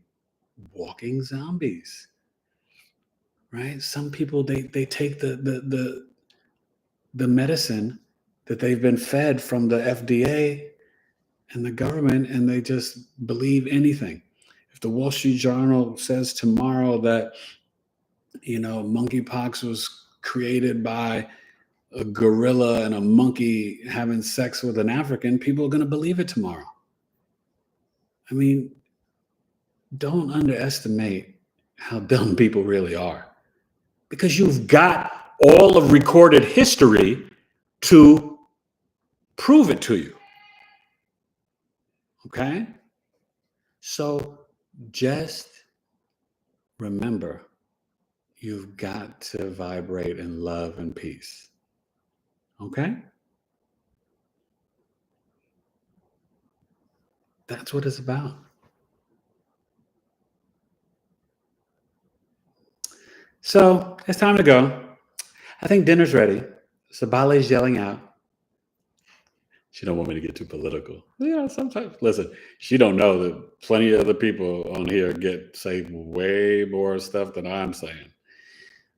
walking zombies, right? Some people they take the medicine that they've been fed from the FDA and the government, and they just believe anything. If the Wall Street Journal says tomorrow that, you know, monkeypox was created by a gorilla and a monkey having sex with an African, people are going to believe it tomorrow. I mean, don't underestimate how dumb people really are, because you've got all of recorded history to prove it to you. Okay? So just remember, you've got to vibrate in love and peace. Okay? That's what it's about. So it's time to go. I think dinner's ready. Sabale's yelling out. She don't want me to get too political. Yeah, sometimes. Listen, she don't know that plenty of other people on here say way more stuff than I'm saying.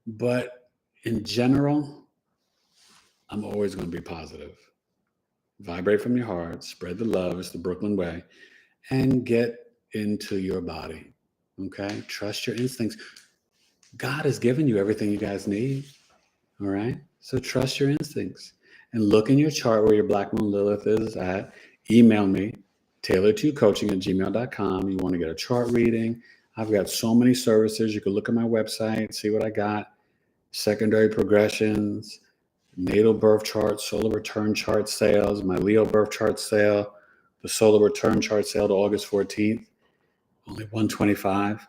But in general, I'm always going to be positive. Vibrate from your heart, spread the love. It's the Brooklyn way. And get into your body. Okay? Trust your instincts. God has given you everything you guys need. All right? So trust your instincts. And look in your chart where your Black Moon Lilith is at. Email me, tailored2coaching@gmail.com. You want to get a chart reading. I've got so many services. You can look at my website, see what I got. Secondary progressions, natal birth chart, solar return chart sales, my Leo birth chart sale, the solar return chart sale to August 14th. Only $125.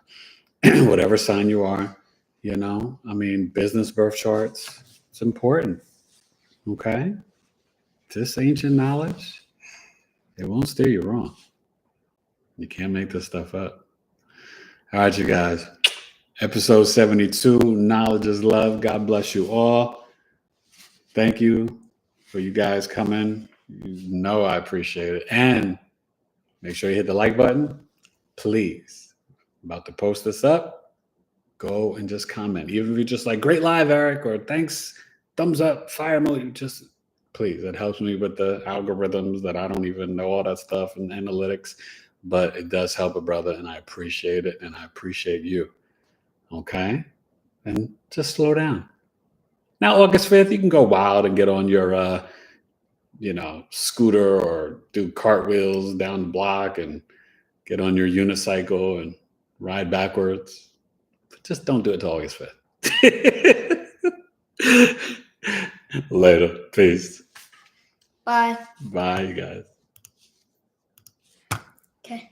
Whatever sign you are, you know. I mean, business birth charts. It's important. Okay? This ancient knowledge, it won't steer you wrong. You can't make this stuff up. All right, you guys. Episode 72, Knowledge is Love. God bless you all. Thank you for you guys coming. You know I appreciate it. And make sure you hit the like button. Please. I'm about to post this up. Go and just comment. Even if you're just like, great live, Eric, or thanks, thumbs up, fire emoji, just please. It helps me with the algorithms that I don't even know all that stuff and analytics, but it does help a brother, and I appreciate it, and I appreciate you. Okay? And just slow down. Now, August 5th, you can go wild and get on your, scooter or do cartwheels down the block and get on your unicycle and ride backwards. But just don't do it till August 5th. Later. Peace. Bye. Bye, you guys. Okay.